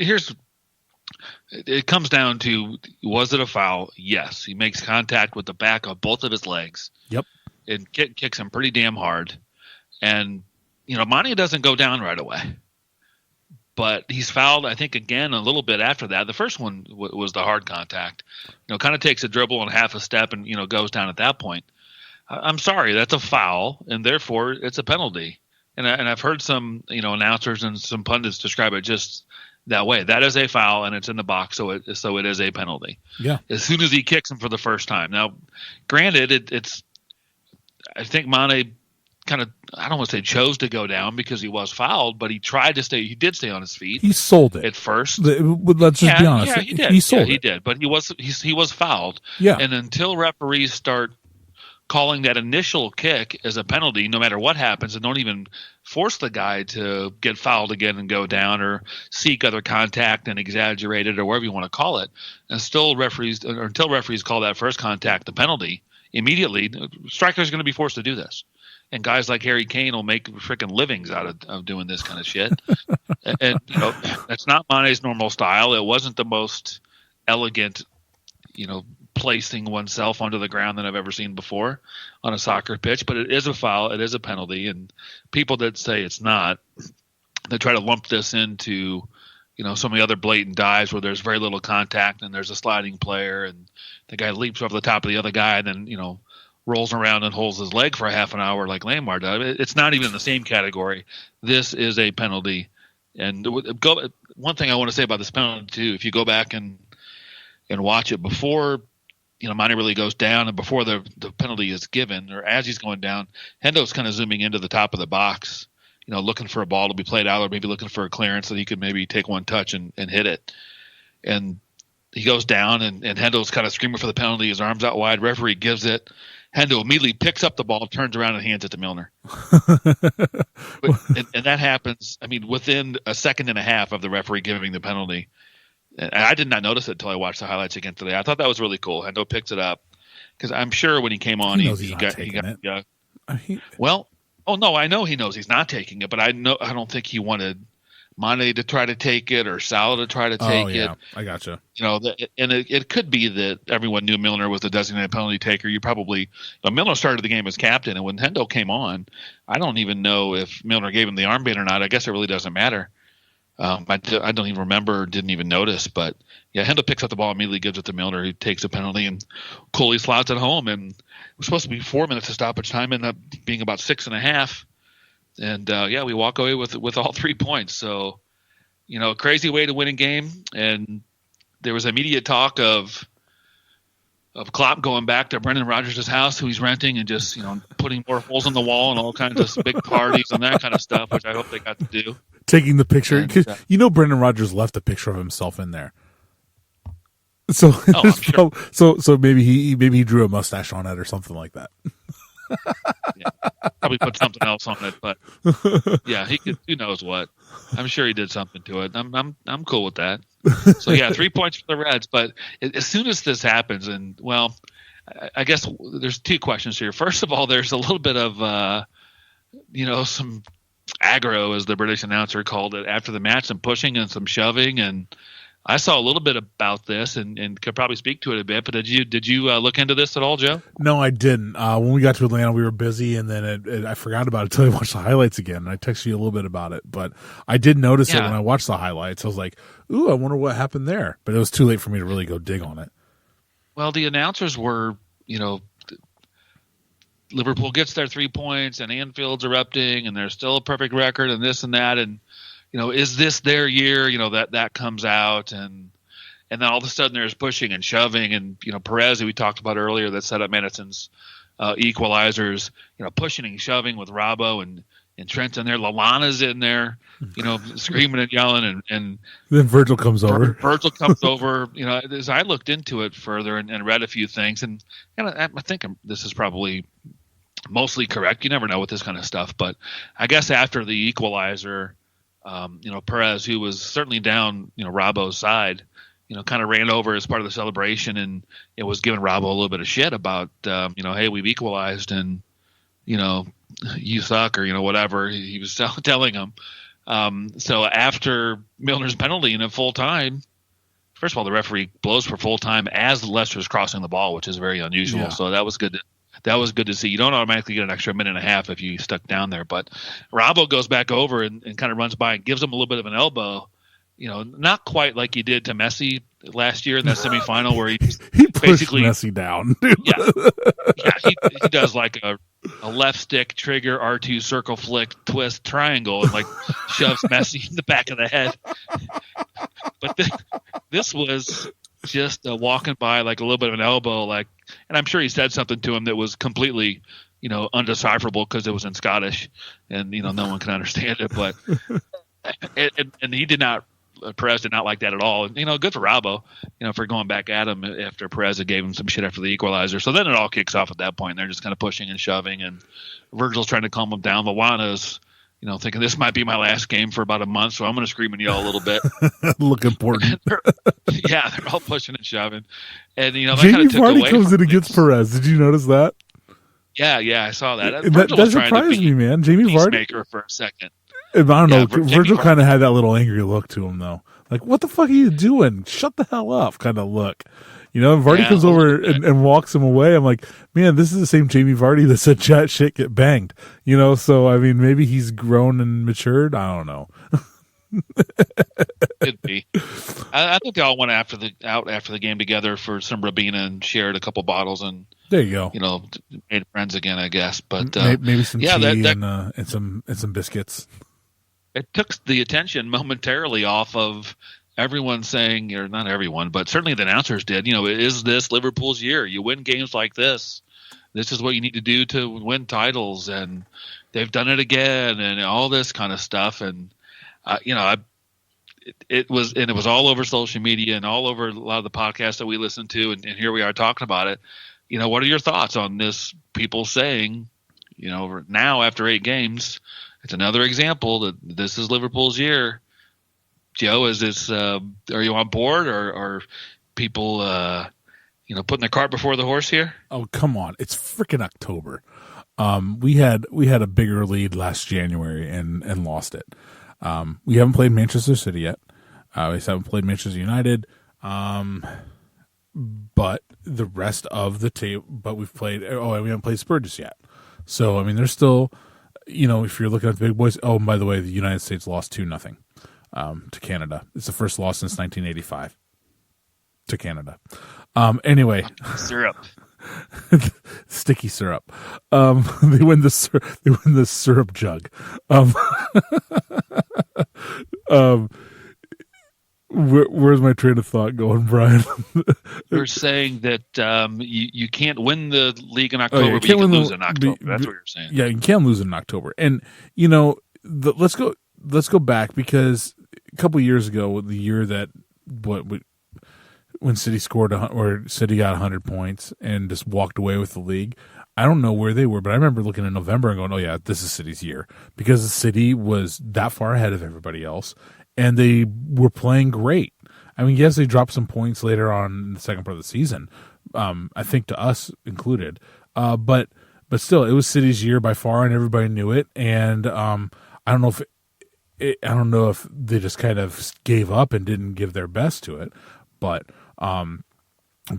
it comes down to, was it a foul? Yes. He makes contact with the back of both of his legs. Yep. And kicks him pretty damn hard. And, Mane doesn't go down right away. But he's fouled, I think, again a little bit after that. The first one was the hard contact. Kind of takes a dribble and half a step and, goes down at that point. I'm sorry, that's a foul, and therefore it's a penalty. And I've heard some, announcers and some pundits describe it just that way. That is a foul, and it's in the box, so it is a penalty. Yeah. As soon as he kicks him for the first time. Now, granted, I think Mane kind of, I don't want to say chose to go down because he was fouled, but he tried to stay. He did stay on his feet. He sold it at first. Let's just be honest. Yeah, he did. He sold it. He did, but he was fouled. Yeah. And until referees start calling that initial kick as a penalty, no matter what happens, and don't even force the guy to get fouled again and go down or seek other contact and exaggerate it or whatever you want to call it, and until referees call that first contact the penalty, immediately strikers are going to be forced to do this. And guys like Harry Kane will make freaking livings out of doing this kind of shit. and that's not Mane's normal style. It wasn't the most elegant, placing oneself onto the ground that I've ever seen before on a soccer pitch. But it is a foul. It is a penalty. And people that say it's not, they try to lump this into, some of the other blatant dives where there's very little contact and there's a sliding player and the guy leaps over the top of the other guy and then, rolls around and holds his leg for a half an hour like Lamar does. It's not even in the same category. This is a penalty. And one thing I want to say about this penalty too, if you go back and watch it before, Mane really goes down and before the penalty is given or as he's going down, Hendo's kind of zooming into the top of the box looking for a ball to be played out, or maybe looking for a clearance that he could maybe take one touch and hit it. And he goes down, and Hendo's kind of screaming for the penalty. His arms out wide. Referee gives it. Hendo immediately picks up the ball, turns around, and hands it to Milner. and that happens, within a second and a half of the referee giving the penalty. And I did not notice it until I watched the highlights again today. I thought that was really cool. Hendo picks it up because I'm sure when he came on, he got it. Well, oh no, I know he knows he's not taking it, but I don't think he wanted Mane to try to take it or Salah to try to take it. I gotcha. And it could be that everyone knew Milner was the designated penalty taker. Milner started the game as captain, and when Hendo came on, I don't even know if Milner gave him the armband or not. I guess it really doesn't matter. I don't even remember, didn't even notice. But yeah, Hendo picks up the ball, immediately gives it to Milner, who takes a penalty, and Cooley slots it home. And it was supposed to be 4 minutes of stoppage time, ended up being about 6.5. And we walk away with all 3 points. So, crazy way to win a game. And there was immediate talk of Klopp going back to Brendan Rodgers' house, who he's renting, and just putting more holes in the wall and all kinds of big parties and that kind of stuff, which I hope they got to do. Taking the picture, because Brendan Rodgers left a picture of himself in there. So, sure. so maybe he drew a mustache on it or something like that. Yeah, probably put something else on it, but yeah, he could. Who knows what? I'm sure he did something to it. I'm cool with that. So yeah, 3 points for the Reds. But as soon as this happens, and I guess there's 2 questions here. First of all, there's a little bit of some aggro, as the British announcer called it, after the match, some pushing and some shoving, and I saw a little bit about this and could probably speak to it a bit. But did you look into this at all, Joe? No, I didn't. When we got to Atlanta, we were busy, and then I forgot about it until I watched the highlights again. And I texted you a little bit about it, but I did notice it when I watched the highlights. I was like, "Ooh, I wonder what happened there." But it was too late for me to really go dig on it. Well, the announcers were, Liverpool gets their 3 points, and Anfield's erupting, and there's still a perfect record, and this and that, and is this their year? That comes out, and then all of a sudden there's pushing and shoving, and Perez, who we talked about earlier, that set up Madison's equalizers, pushing and shoving with Robbo and Trent in there. Lallana's in there, screaming and yelling, and then Virgil comes over. Virgil comes over. As I looked into it further and read a few things, and I think this is probably mostly correct. You never know with this kind of stuff, but I guess after the equalizer, Perez, who was certainly down, Robbo's side, kind of ran over as part of the celebration, and it was giving Robbo a little bit of shit about, hey, we've equalized, and you suck, or whatever he was telling him. So after Milner's penalty in a full time, first of all, the referee blows for full time as Leicester's crossing the ball, which is very unusual. Yeah. So that was good. That was good to see. You don't automatically get an extra minute and a half if you stuck down there. But Robbo goes back over and kind of runs by and gives him a little bit of an elbow. Not quite like he did to Messi last year in that semifinal, where he pushed basically Messi down. He does like a left stick trigger R2 circle flick twist triangle and shoves Messi in the back of the head. But this was just walking by like a little bit of an elbow, and I'm sure he said something to him that was completely, undecipherable because it was in Scottish, and no one can understand it. But and he did not. Perez did not like that at all, and good for Robbo, for going back at him after Perez had gave him some shit after the equalizer. So then it all kicks off at that point. They're just kind of pushing and shoving, and Virgil's trying to calm him down. Lallana's thinking this might be my last game for about a month, so I'm going to scream and yell a little bit. Look important. They're all pushing and shoving. And, that Jamie kind of took Vardy away comes in against Perez. Did you notice that? Yeah, I saw that. That surprised me, man. Jamie Vardy for a second. I don't know. Virgil kind of had that little angry look to him, though. Like, what the fuck are you doing? Shut the hell up kind of look. Vardy comes over and walks him away. I'm like, man, this is the same Jamie Vardy that said chat shit get banged. So, maybe he's grown and matured. I don't know. Could be. I think they all went out after the game together for some Ribena and shared a couple bottles, and there you go. Made friends again, I guess. But maybe some tea and some biscuits. It took the attention momentarily off of everyone saying, or not everyone, but certainly the announcers did, is this Liverpool's year? You win games like this, this is what you need to do to win titles, and they've done it again, and all this kind of stuff. And it was all over social media and all over a lot of the podcasts that we listen to, and here we are talking about it. What are your thoughts on this? People saying, now after 8 games, it's another example that this is Liverpool's year. Joe, is this? Are you on board, or people, putting the cart before the horse here? Oh, come on! It's freaking October. We had a bigger lead last January and lost it. We haven't played Manchester City yet. We haven't played Manchester United. But the rest of the table, but we haven't played Spurs yet. So, I mean, there's still, if you're looking at the big boys, and by the way, the United States lost 2-0 to Canada. It's the first loss since 1985 to Canada. Anyway. Syrup. Sticky syrup. They win the syrup jug. Where's my train of thought going, Brian? You're saying that you can't win the league in October, but you can lose in October. That's what you're saying. Yeah, you can lose in October. And let's go back, because a couple of years ago, the year that when City scored or City got 100 points and just walked away with the league. I don't know where they were, but I remember looking in November and going, "Oh yeah, this is City's year," because the City was that far ahead of everybody else. And they were playing great. I mean, yes, they dropped some points later on in the second part of the season, I think to us included. But still, it was City's year by far, and everybody knew it. And I don't know if they just kind of gave up and didn't give their best to it. But I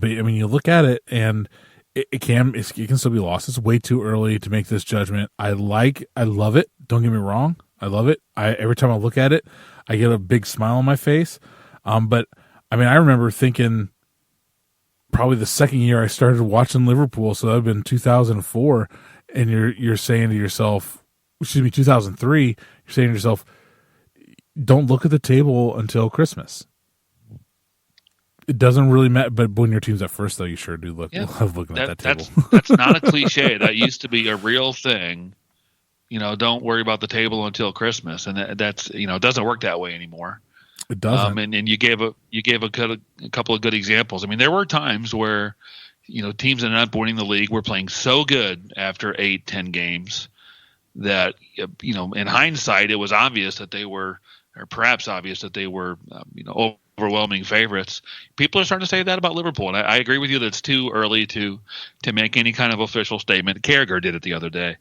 mean, you look at it, and it can still be lost. It's way too early to make this judgment. I love it. Don't get me wrong. I love it. Every time I look at it, I get a big smile on my face. But I mean, I remember thinking probably the second year I started watching Liverpool, so that would have been 2004, and you're saying to yourself, 2003, you're saying to yourself, don't look at the table until Christmas. It doesn't really matter, but when your team's at first, though, you sure do love looking at that table. That's not a cliche. That used to be a real thing. Don't worry about the table until Christmas, and that's it doesn't work that way anymore. It doesn't. And you gave a couple of good examples. I mean, there were times where teams ended up winning the league, were playing so good after 8-10 games that in hindsight it was obvious that they were, or perhaps obvious that they were overwhelming favorites. People are starting to say that about Liverpool, and I agree with you that it's too early to make any kind of official statement. Carragher did it the other day.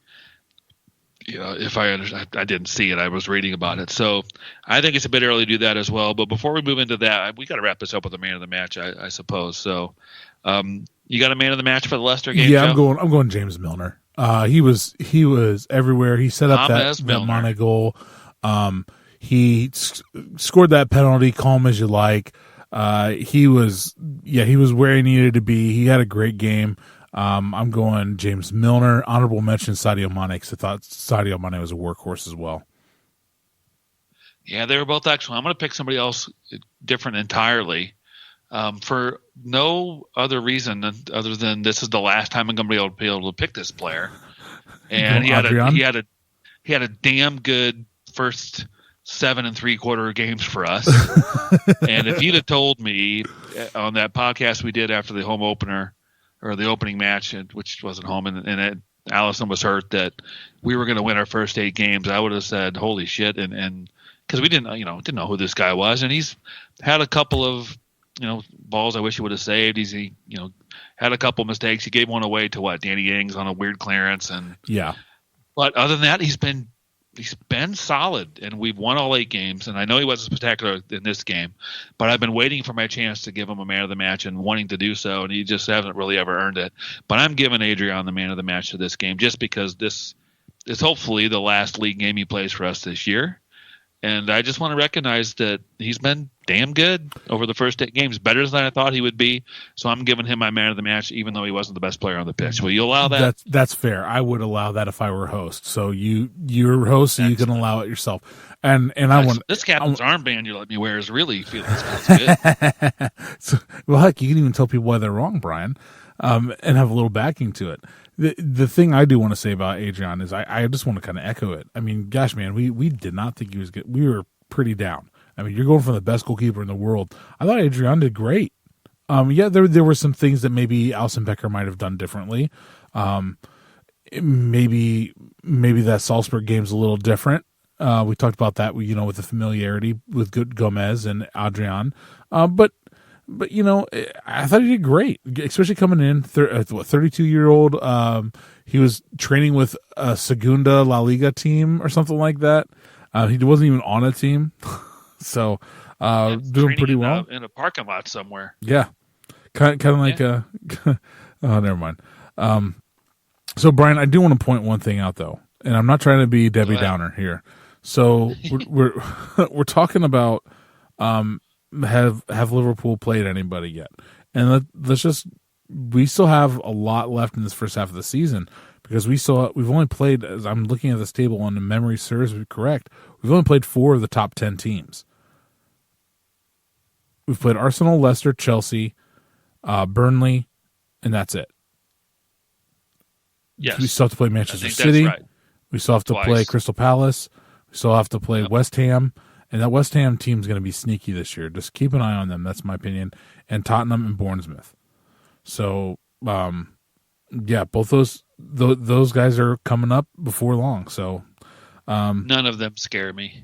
If I understand, I didn't see it. I was reading about it. So I think it's a bit early to do that as well. But before we move into that, we got to wrap this up with the man of the match, I suppose. So you got a man of the match for the Leicester game? Yeah, Joe? I'm going James Milner. He was everywhere. He set up that Mane goal. He scored that penalty, calm as you like. He was where he needed to be. He had a great game. I'm going James Milner. Honorable mention Sadio Mane, because I thought Sadio Mane was a workhorse as well. Yeah, they were both excellent. I'm going to pick somebody else different entirely, for no other reason other than this is the last time I'm going to be able to pick this player. And he had a damn good first 7 3/4 games for us. And if you'd have told me on that podcast we did after the home opener, or the opening match, which wasn't home, and Allison was hurt, that we were going to win our first 8 games, I would have said, "Holy shit!" And because we didn't know who this guy was, and he's had a couple of balls I wish he would have saved. He's had a couple mistakes. He gave one away to Danny Ings on a weird clearance, and yeah. But other than that, he's been solid, and we've won all 8 games. And I know he wasn't spectacular in this game, but I've been waiting for my chance to give him a man of the match and wanting to do so, and he just hasn't really ever earned it. But I'm giving Adrian the man of the match to this game, just because this is hopefully the last league game he plays for us this year. And I just want to recognize that, he's been damn good over the first 8 games, better than I thought he would be. So I'm giving him my man of the match, even though he wasn't the best player on the pitch. Will you allow that? That's fair. I would allow that if I were host. So you're host, so you can allow it yourself. And I want this captain's armband you let me wear is really feeling good. So, well, heck, you can even tell people why they're wrong, Brian, and have a little backing to it. The thing I do want to say about Adrian is I just want to kind of echo it. I mean, gosh, man, we did not think he was good. We were pretty down. I mean, you're going from the best goalkeeper in the world. I thought Adrian did great. Yeah, there were some things that maybe Alison Becker might have done differently. Maybe that Salzberg game's a little different. We talked about that, with the familiarity with good Gomez and Adrian. But I thought he did great, especially coming in. 32-year-old. He was training with a Segunda La Liga team or something like that. He wasn't even on a team, so doing pretty well in a parking lot somewhere. Yeah, kind of like oh, never mind. So Brian, I do want to point one thing out though, and I'm not trying to be Debbie Downer here. So we're talking about have Liverpool played anybody yet? And we still have a lot left in this first half of the season because we've only played, as I'm looking at this table and the memory serves me correct, we've only played 4 of the top 10 teams. We've played Arsenal, Leicester, Chelsea, Burnley, and that's it. Yes. We still have to play Manchester City. Right. We still have to play Crystal Palace. We still have to play West Ham. And that West Ham team's going to be sneaky this year. Just keep an eye on them. That's my opinion. And Tottenham and Bournemouth. So, both those guys are coming up before long. So, none of them scare me.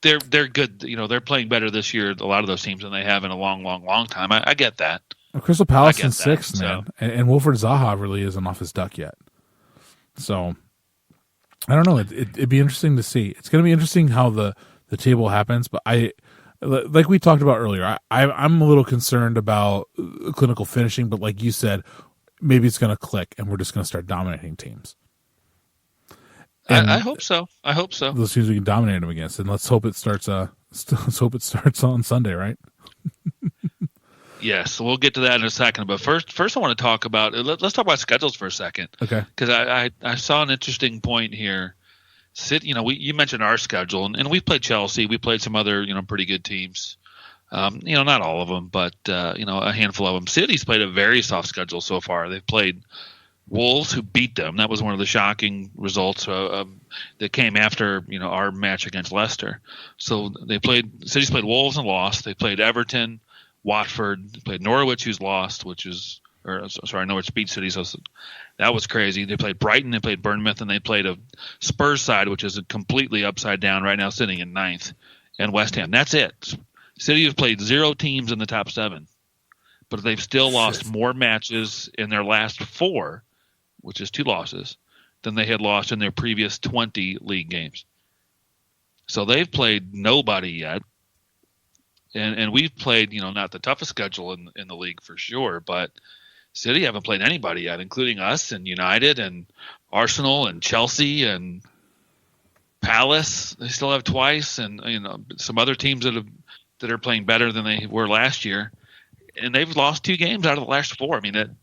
They're good. They're playing better this year. A lot of those teams than they have in a long, long, long time. I get that. Crystal Palace in 6th, man, and Wilfred Zaha really isn't off his duck yet. So, I don't know. It'd be interesting to see. It's going to be interesting how the table happens. But like we talked about earlier, I'm a little concerned about clinical finishing. But like you said, maybe it's going to click, and we're just going to start dominating teams. I hope so. Those teams we can dominate them against, and let's hope it starts. Let's hope it starts on Sunday, right? Yes, we'll get to that in a second. But first, I want to talk about let's talk about schedules for a second. Okay. Because I saw an interesting point here. You mentioned our schedule, and we played Chelsea. We played some other pretty good teams. Not all of them, but a handful of them. City's played a very soft schedule so far. They've played Wolves, who beat them. That was one of the shocking results that came after our match against Leicester. So City's played Wolves and lost. They played Everton, Watford, played Norwich, who's lost, Norwich beat City, so that was crazy. They played Brighton, they played Bournemouth, and they played a Spurs side, which is completely upside down right now, sitting in 9th, and West Ham. That's it. City has played 0 teams in the top 7, but they've still lost more matches in their last 4, which is 2 losses, than they had lost in their previous 20 league games. So they've played nobody yet. And we've played, not the toughest schedule in the league for sure, but City haven't played anybody yet, including us and United and Arsenal and Chelsea and Palace. They still have twice, and some other teams that are playing better than they were last year, and they've lost 2 games out of the last 4. I mean,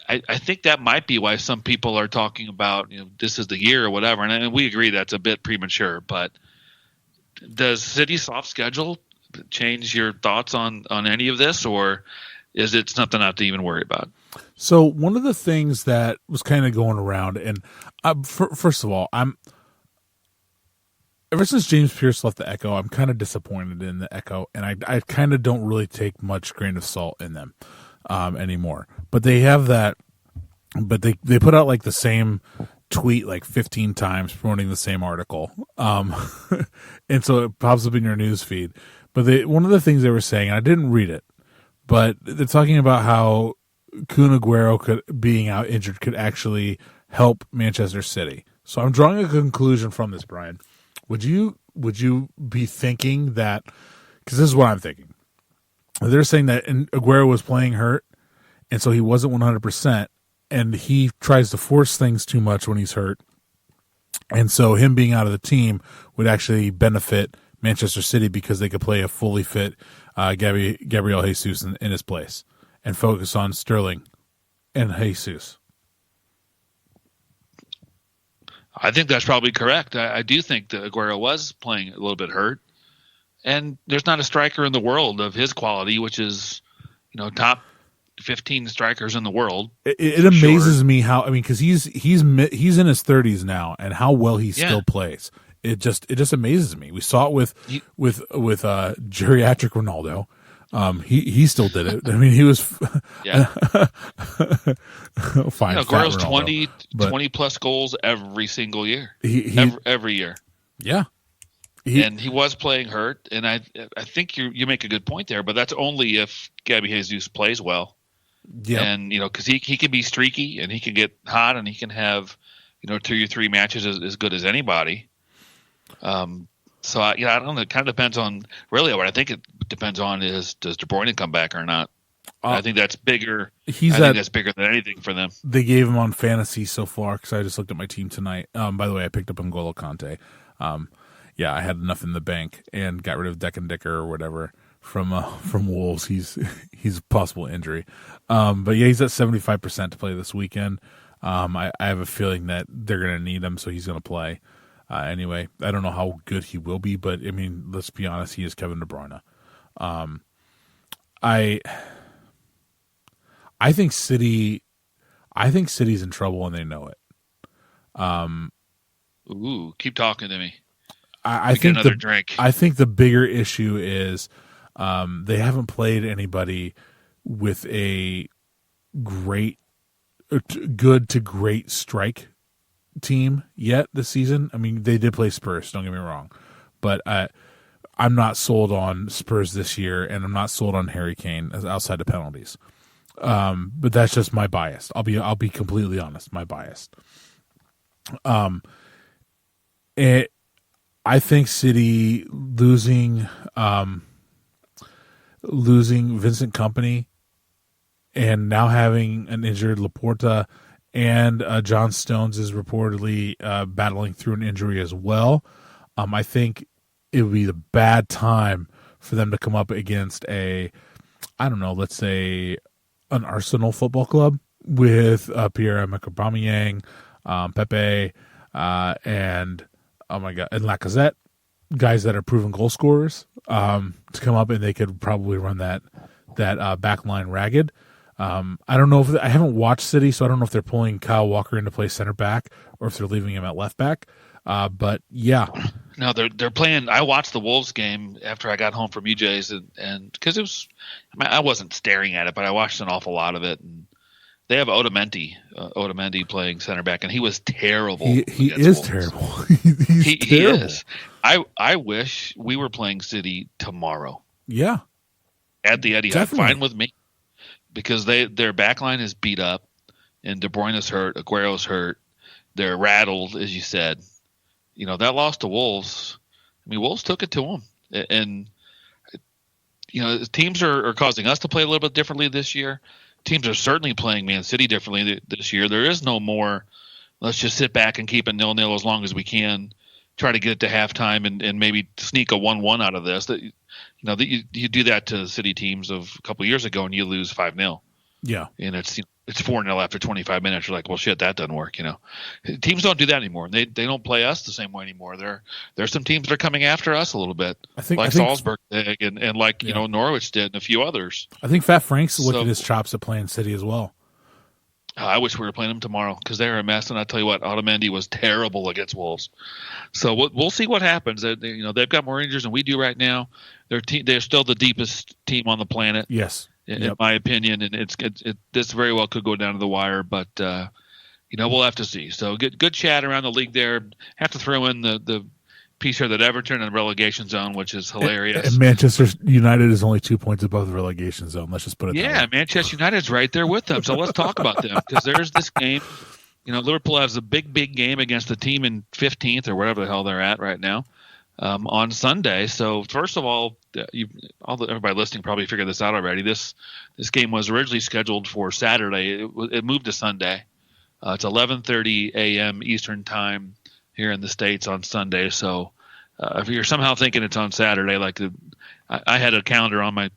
I think that might be why some people are talking about this is the year or whatever, and we agree that's a bit premature. But does City's soft schedule change your thoughts on any of this, or is it something not to even worry about? So one of the things that was kind of going around, and first of all, ever since James Pearce left the Echo, I'm kind of disappointed in the Echo, and I kind of don't really take much grain of salt in them anymore. But they have that, but they put out like the same tweet like 15 times promoting the same article, and so it pops up in your news feed. But one of the things they were saying, and I didn't read it, but they're talking about how Kun Aguero being out injured could actually help Manchester City. So I'm drawing a conclusion from this, Brian. Would you be thinking that, because this is what I'm thinking. They're saying that Aguero was playing hurt, and so he wasn't 100%, and he tries to force things too much when he's hurt. And so him being out of the team would actually benefit Manchester City because they could play a fully fit Gabriel Jesus in his place and focus on Sterling and Jesus. I think that's probably correct. I do think that Aguero was playing a little bit hurt, and there's not a striker in the world of his quality, which is, top 15 strikers in the world. It amazes me how, because he's in his 30s now, and how well he still plays. It just amazes me. We saw it with geriatric Ronaldo. He still did it. I mean, he was fine. Aguero's 20 plus goals every single year. Every year. Yeah. And he was playing hurt, and I think you make a good point there, but that's only if Gabby Jesus plays well. Yeah. And because he can be streaky and he can get hot and he can have 2 or 3 matches as good as anybody. So I don't know. It kind of depends on really what I think it depends on is, does De Bruyne come back or not? I think that's bigger. I think that's bigger than anything for them. They gave him on fantasy so far because I just looked at my team tonight. By the way, I picked up N'Golo Kante. I had enough in the bank and got rid of Declan Dicker or whatever from Wolves. He's a possible injury. But yeah, he's at 75% to play this weekend. I have a feeling that they're going to need him, so he's going to play. Anyway, I don't know how good he will be, but I mean, let's be honest, he is Kevin De Bruyne. I think City's in trouble and they know it. Keep talking to me. I think another drink. I think the bigger issue is they haven't played anybody with a good to great strike team yet this season. I mean, they did play Spurs, don't get me wrong, but I'm not sold on Spurs this year, and I'm not sold on Harry Kane outside of penalties. But that's just my bias. I'll be completely honest, my bias. I think City losing Vincent Kompany and now having an injured Laporta, and John Stones is reportedly battling through an injury as well. I think it would be the bad time for them to come up against let's say an Arsenal Football Club with Pierre-Emerick Aubameyang, Pepe, and Lacazette, guys that are proven goal scorers, to come up, and they could probably run that back line ragged. I don't know I haven't watched City, so I don't know if they're pulling Kyle Walker in to play center back or if they're leaving him at left back. But yeah, no, they're playing. I watched the Wolves game after I got home from UJ's, and because it was, I wasn't staring at it, but I watched an awful lot of it. And they have Otamendi playing center back, and he was terrible. He is Wolves. Terrible. He is. I wish we were playing City tomorrow. Yeah, at the Etihad, fine with me. Because their back line is beat up, and De Bruyne's hurt, Aguero's hurt, they're rattled, as you said. That loss to Wolves, Wolves took it to them. And, teams are causing us to play a little bit differently this year. Teams are certainly playing Man City differently this year. There is no more, let's just sit back and keep it 0-0 as long as we can, try to get it to halftime and maybe sneak a 1-1 out of this. You do that to City teams of a couple of years ago and you lose 5-0. Yeah. And it's 4-0 after 25 minutes. You're like, well, shit, that doesn't work. Teams don't do that anymore. They don't play us the same way anymore. There's some teams that are coming after us a little bit, like Salzberg did, and like Norwich did, and a few others. I think Fat Frank's looking his chops at playing City as well. I wish we were playing them tomorrow because they're a mess. And I tell you what, Otamendi was terrible against Wolves. So we'll see what happens. They've got more injuries than we do right now. They're still the deepest team on the planet. Yes. In my opinion, and this very well could go down to the wire, but we'll have to see. So good chat around the league there. Have to throw in the piece here that Everton in the relegation zone, which is hilarious. And Manchester United is only 2 points above the relegation zone. Let's just put it that way. Yeah, Manchester United's right there with them. So let's talk about them because there's this game. Liverpool has a big game against the team in 15th or whatever the hell they're at right now. On Sunday. So first of all, everybody listening probably figured this out already. This game was originally scheduled for Saturday. It moved to Sunday. It's 11:30 a.m. Eastern time here in the States on Sunday. So if you're somehow thinking it's on Saturday, I had a calendar on my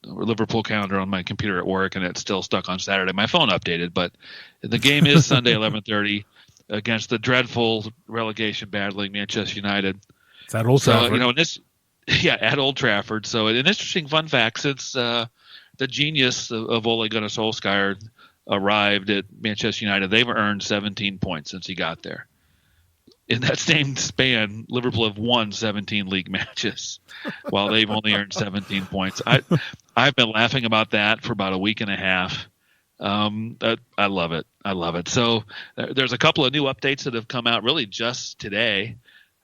Liverpool calendar on my computer at work, and it's still stuck on Saturday. My phone updated, but the game is Sunday 11:30 against the dreadful relegation battling Manchester United. It's at Old Trafford. At Old Trafford. So an interesting fun fact, since the genius of Ole Gunnar Solskjaer arrived at Manchester United, they've earned 17 points since he got there. In that same span, Liverpool have won 17 league matches, while they've only earned 17 points. I've been laughing about that for about a week and a half. I love it. I love it. So there's a couple of new updates that have come out really just today.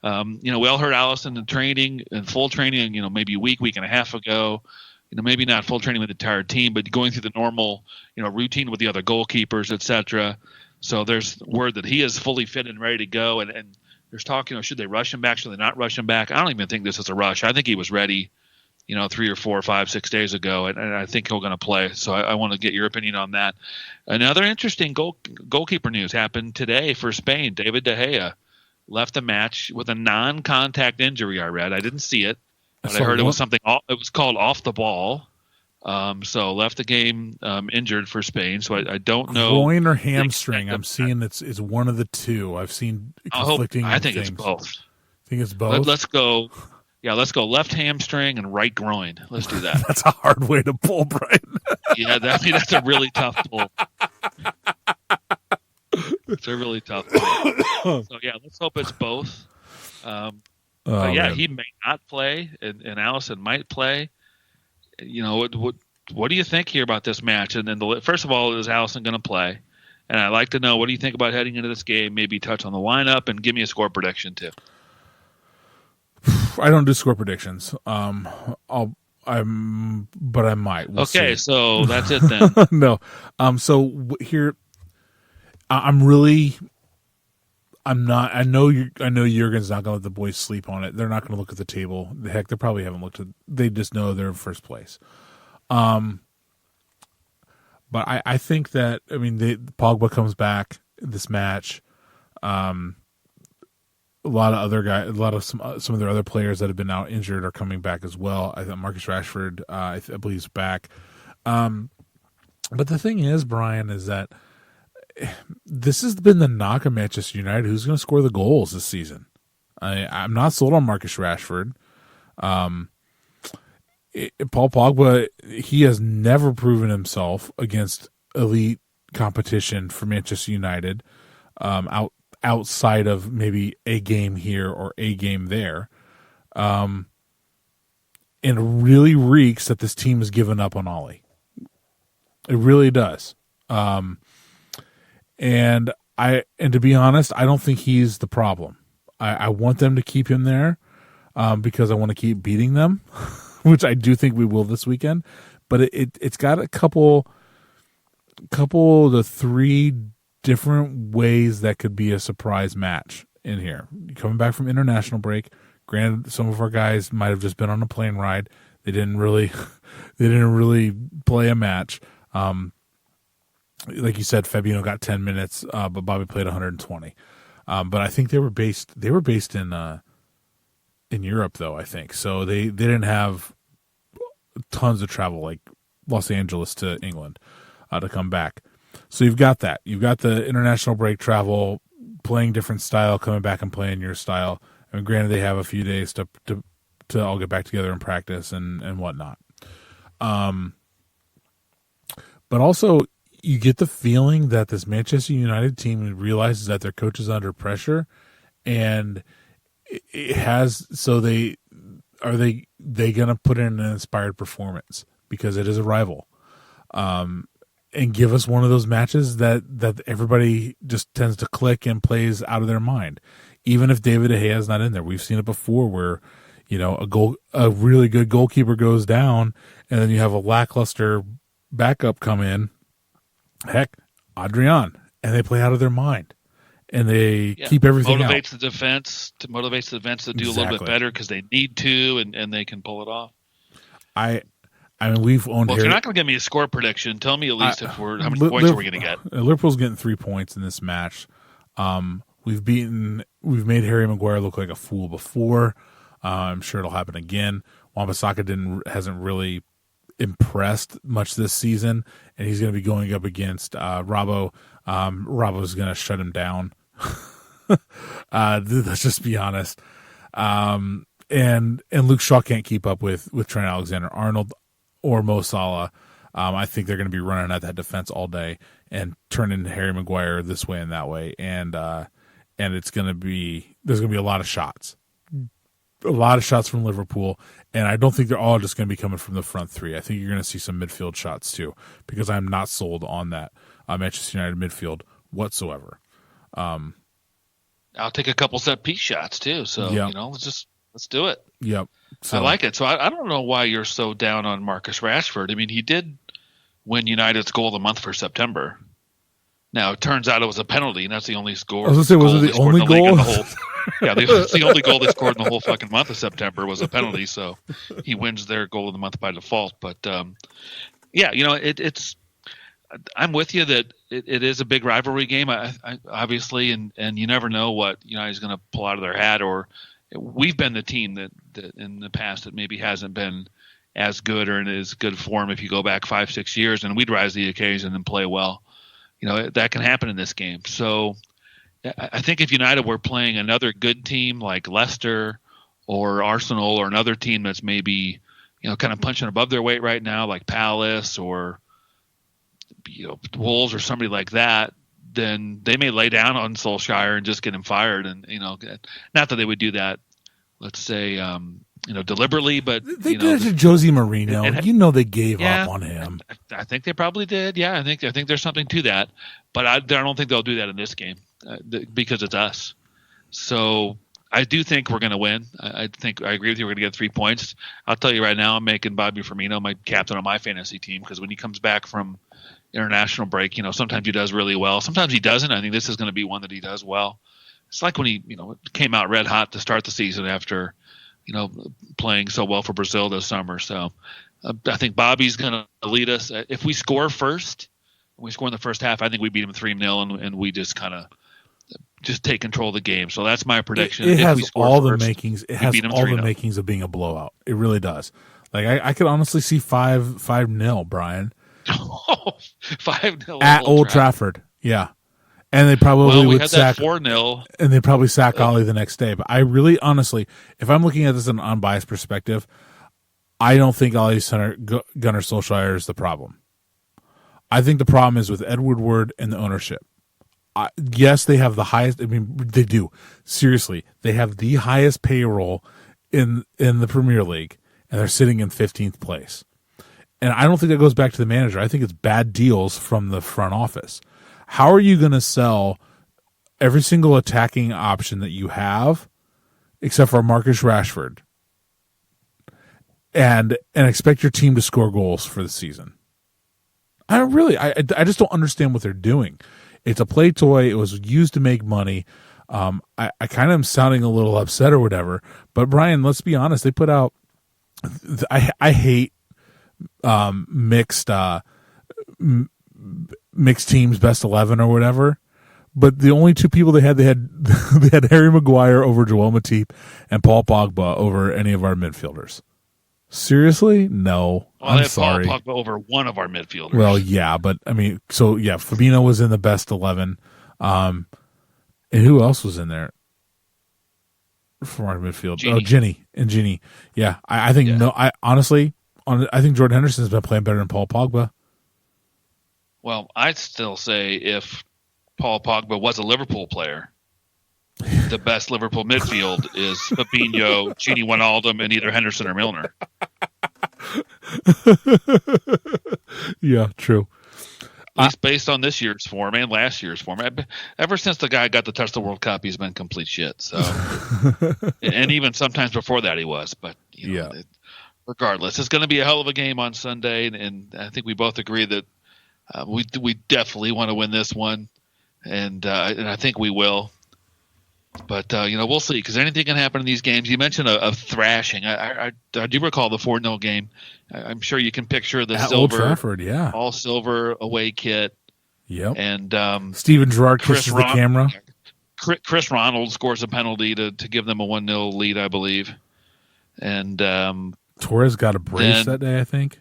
We all heard Allison in full training, maybe a week and a half ago. Maybe not full training with the entire team, but going through the normal, routine with the other goalkeepers, etc. So there's word that he is fully fit and ready to go. And there's talk, should they rush him back? Should they not rush him back? I don't even think this is a rush. I think he was ready, 3 or 4 or 5, 6 days ago. And I think he's going to play. So I want to get your opinion on that. Another interesting goalkeeper news happened today for Spain. David De Gea left the match with a non-contact injury, I read. I didn't see it, but I heard it was something. It was called off the ball. So left the game injured for Spain. So I don't know. Groin or hamstring. I'm seeing it's one of the two. I've seen conflicting I think things. it's both. I think it's both. Let's go. Yeah, let's go left hamstring and right groin. Let's do that. That's a hard way to pull, Brian. Yeah, that's a really tough pull. It's a really tough pull. So yeah, let's hope it's both. But yeah, man. He may not play, and Allison might play. What do you think here about this match? And then first of all, is Allison going to play? And I'd like to know, what do you think about heading into this game? Maybe touch on the lineup and give me a score prediction too. I don't do score predictions. But I might. We'll okay, see. So that's it then. No. So here, I'm not. I know Jurgen's not going to let the boys sleep on it. They're not going to look at the table. Heck, they probably haven't looked at. They just know they're in first place. But I think that Pogba comes back in this match. A lot of other guys, some of their other players that have been out injured are coming back as well. I think Marcus Rashford, I believe, is back. But the thing is, Brian, is that this has been the knock of Manchester United. Who's going to score the goals this season? I'm not sold on Marcus Rashford. Paul Pogba, he has never proven himself against elite competition for Manchester United. Outside of maybe a game here or a game there. And it really reeks that this team has given up on Ollie. It really does. And to be honest, I don't think he's the problem. I want them to keep him there because I want to keep beating them, which I do think we will this weekend. But it's got a couple to 3 different ways that could be a surprise match in here. Coming back from international break, granted, some of our guys might have just been on a plane ride. They didn't really play a match. Like you said, Fabinho got 10 minutes, but Bobby played 120. But I think they were based in Europe, though. I think so. They didn't have tons of travel like Los Angeles to England to come back. So you've got that. You've got the international break travel, playing different style, coming back and playing your style. And granted, they have a few days to all get back together and practice and whatnot. But also, you get the feeling that this Manchester United team realizes that their coach is under pressure, and it has. So they going to put in an inspired performance because it is a rival. And give us one of those matches that everybody just tends to click and plays out of their mind. Even if David De Gea is not in there. We've seen it before where, a really good goalkeeper goes down and then you have a lackluster backup come in. Heck, Adrian. And they play out of their mind. And they keep everything motivates the defense to do a little bit better because they need to and they can pull it off. We've owned. Well, if you're not going to give me a score prediction, tell me at least how many points are we going to get? Liverpool's getting 3 points in this match. We've made Harry Maguire look like a fool before. I'm sure it'll happen again. Wan-Bissaka hasn't really impressed much this season, and he's going to be going up against Robbo. Robbo's going to shut him down. Let's just be honest. And Luke Shaw can't keep up with Trent Alexander-Arnold or Mo Salah. I think they're going to be running at that defense all day and turning Harry Maguire this way and that way, and there's going to be a lot of shots. A lot of shots from Liverpool, and I don't think they're all just going to be coming from the front three. I think you're going to see some midfield shots too, because I'm not sold on that Manchester United midfield whatsoever. I'll take a couple set piece shots too. So let's do it. Yep. So, I like it. So I don't know why you're so down on Marcus Rashford. I mean, he did win United's goal of the month for September. Now it turns out it was a penalty, and that's the only score. I was going to say, was it the only goal? Yeah, it's the only goal they scored in the whole fucking month of September was a penalty, so he wins their goal of the month by default. But it's. I'm with you that it is a big rivalry game, I obviously, and you never know what United's going to pull out of their hat. Or we've been the team that in the past that maybe hasn't been as good or in as good form if you go back 5-6 years, and we'd rise to the occasion and play well. That can happen in this game. So I think if United were playing another good team like Leicester or Arsenal or another team that's maybe, kind of punching above their weight right now, like Palace or, Wolves or somebody like that, then they may lay down on Solskjaer and just get him fired. And, not that they would do that, let's say, deliberately, but they did it to Jose Mourinho. They gave up on him. I think they probably did. Yeah, I think there's something to that, but I don't think they'll do that in this game because it's us. So I do think we're going to win. I agree with you. We're going to get 3 points. I'll tell you right now, I'm making Bobby Firmino my captain on my fantasy team because when he comes back from international break, sometimes he does really well. Sometimes he doesn't. I think this is going to be one that he does well. It's like when he, came out red hot to start the season after, playing so well for Brazil this summer. So I think Bobby's going to lead us. If we score first, we score in the first half, I think we beat him 3-0 and we just kind of take control of the game. So that's my prediction. It has all the makings. It has all the makings of being a blowout. It really does. Like I could honestly see 5-0, Brian. 5-0 at Old Trafford. Yeah. And they probably would sack 4-0. And they'd probably sack Ollie the next day. But I really, honestly, if I'm looking at this in an unbiased perspective, I don't think Ole Gunnar Solskjaer is the problem. I think the problem is with Ed Woodward and the ownership. Yes, they have the highest. I mean, they do. Seriously, they have the highest payroll in the Premier League, and they're sitting in 15th place. And I don't think that goes back to the manager. I think it's bad deals from the front office. How are you going to sell every single attacking option that you have, except for Marcus Rashford, and expect your team to score goals for the season? I just don't understand what they're doing. It's a play toy. It was used to make money. I kind of am sounding a little upset or whatever. But Brian, let's be honest. They put out. I hate mixed teams, best 11 or whatever. But the only two people they had they had Harry Maguire over Joel Matip and Paul Pogba over any of our midfielders. Seriously? No. Well, I'm sorry. Paul Pogba over one of our midfielders. Well, yeah, but I mean, so yeah, Fabinho was in the best 11. And who else was in there from our midfield? Gini. Oh, Gini. Yeah, I think no. I honestly, I think Jordan Henderson's been playing better than Paul Pogba. Well, I'd still say if Paul Pogba was a Liverpool player, the best Liverpool midfield is Fabinho, Gini Wijnaldum, and either Henderson or Milner. Yeah, true. At least based on this year's form and last year's form. Ever since the guy got to touch the World Cup, he's been complete shit. So, and even sometimes before that he was. But regardless, it's going to be a hell of a game on Sunday, and I think we both agree that we definitely want to win this one, and I think we will. But we'll see, because anything can happen in these games. You mentioned a thrashing. I do recall the 4-0 game. I'm sure you can picture the at silver, Old Trafford, yeah, all silver away kit. Yep. And Steven Gerrard kisses the camera. Chris Ronald scores a penalty to give them a 1-0 lead, I believe. And Torres got a brace that day, I think.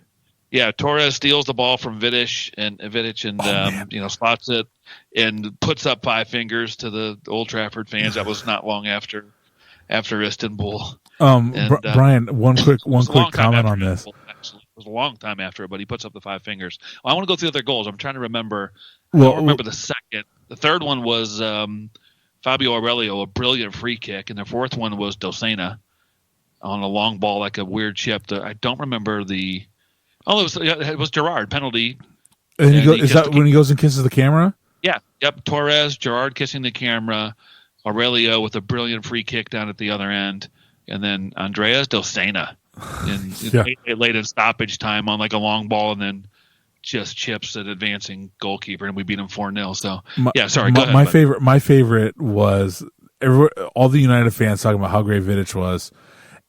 Yeah, Torres steals the ball from Vidic and slots it and puts up 5 fingers to the Old Trafford fans. That was not long after Istanbul. Brian, one quick comment on this. Actually, it was a long time after it, but he puts up the 5 fingers. I want to go through the other goals. I'm trying to remember. I don't remember the second. The third one was Fabio Aurelio, a brilliant free kick, and the fourth one was Docena on a long ball, like a weird chip. I don't remember the. Oh, it was Gerrard penalty. And is that when he goes and kisses the camera? Yeah. Yep. Torres, Gerrard kissing the camera, Aurelio with a brilliant free kick down at the other end, and then Andreas Docena late in stoppage time on like a long ball, and then just chips an advancing goalkeeper, and we beat him 4-0. So go ahead. My favorite was all the United fans talking about how great Vidic was.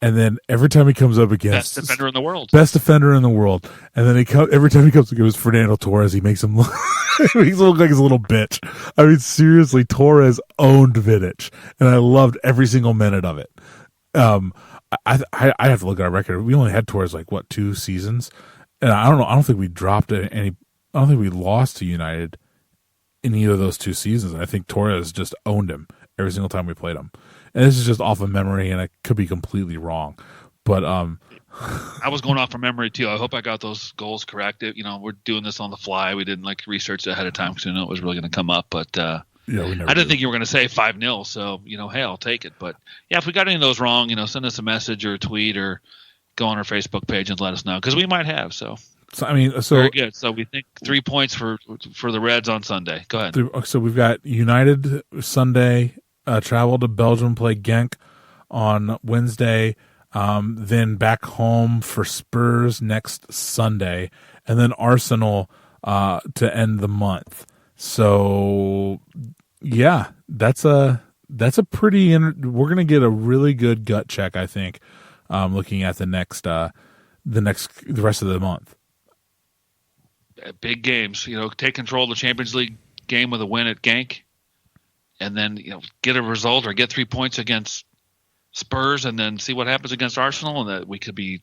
And then every time he comes up against best defender in the world, and then every time he comes against Fernando Torres, he makes him look, like he's a little bitch. I mean, seriously, Torres owned Vidic, and I loved every single minute of it. I have to look at our record. We only had Torres 2 seasons, and I don't know. I don't think we dropped any. I don't think we lost to United in either of those 2 seasons. I think Torres just owned him every single time we played him. And this is just off of memory, and I could be completely wrong. But I was going off from memory too. I hope I got those goals correct. We're doing this on the fly. We didn't research it ahead of time because we knew it was really going to come up. But I didn't think you were going to say 5-0. So hey, I'll take it. But yeah, if we got any of those wrong, send us a message or a tweet or go on our Facebook page and let us know because we might have. So very good. So we think 3 points for the Reds on Sunday. Go ahead. So we've got United Sunday. Travel to Belgium, play Genk on Wednesday, then back home for Spurs next Sunday, and then Arsenal to end the month. So, yeah, that's a pretty. We're gonna get a really good gut check, I think. Looking at the rest of the month. Big games, take control of the Champions League game with a win at Genk. And then get a result or get 3 points against Spurs, and then see what happens against Arsenal, and that we could be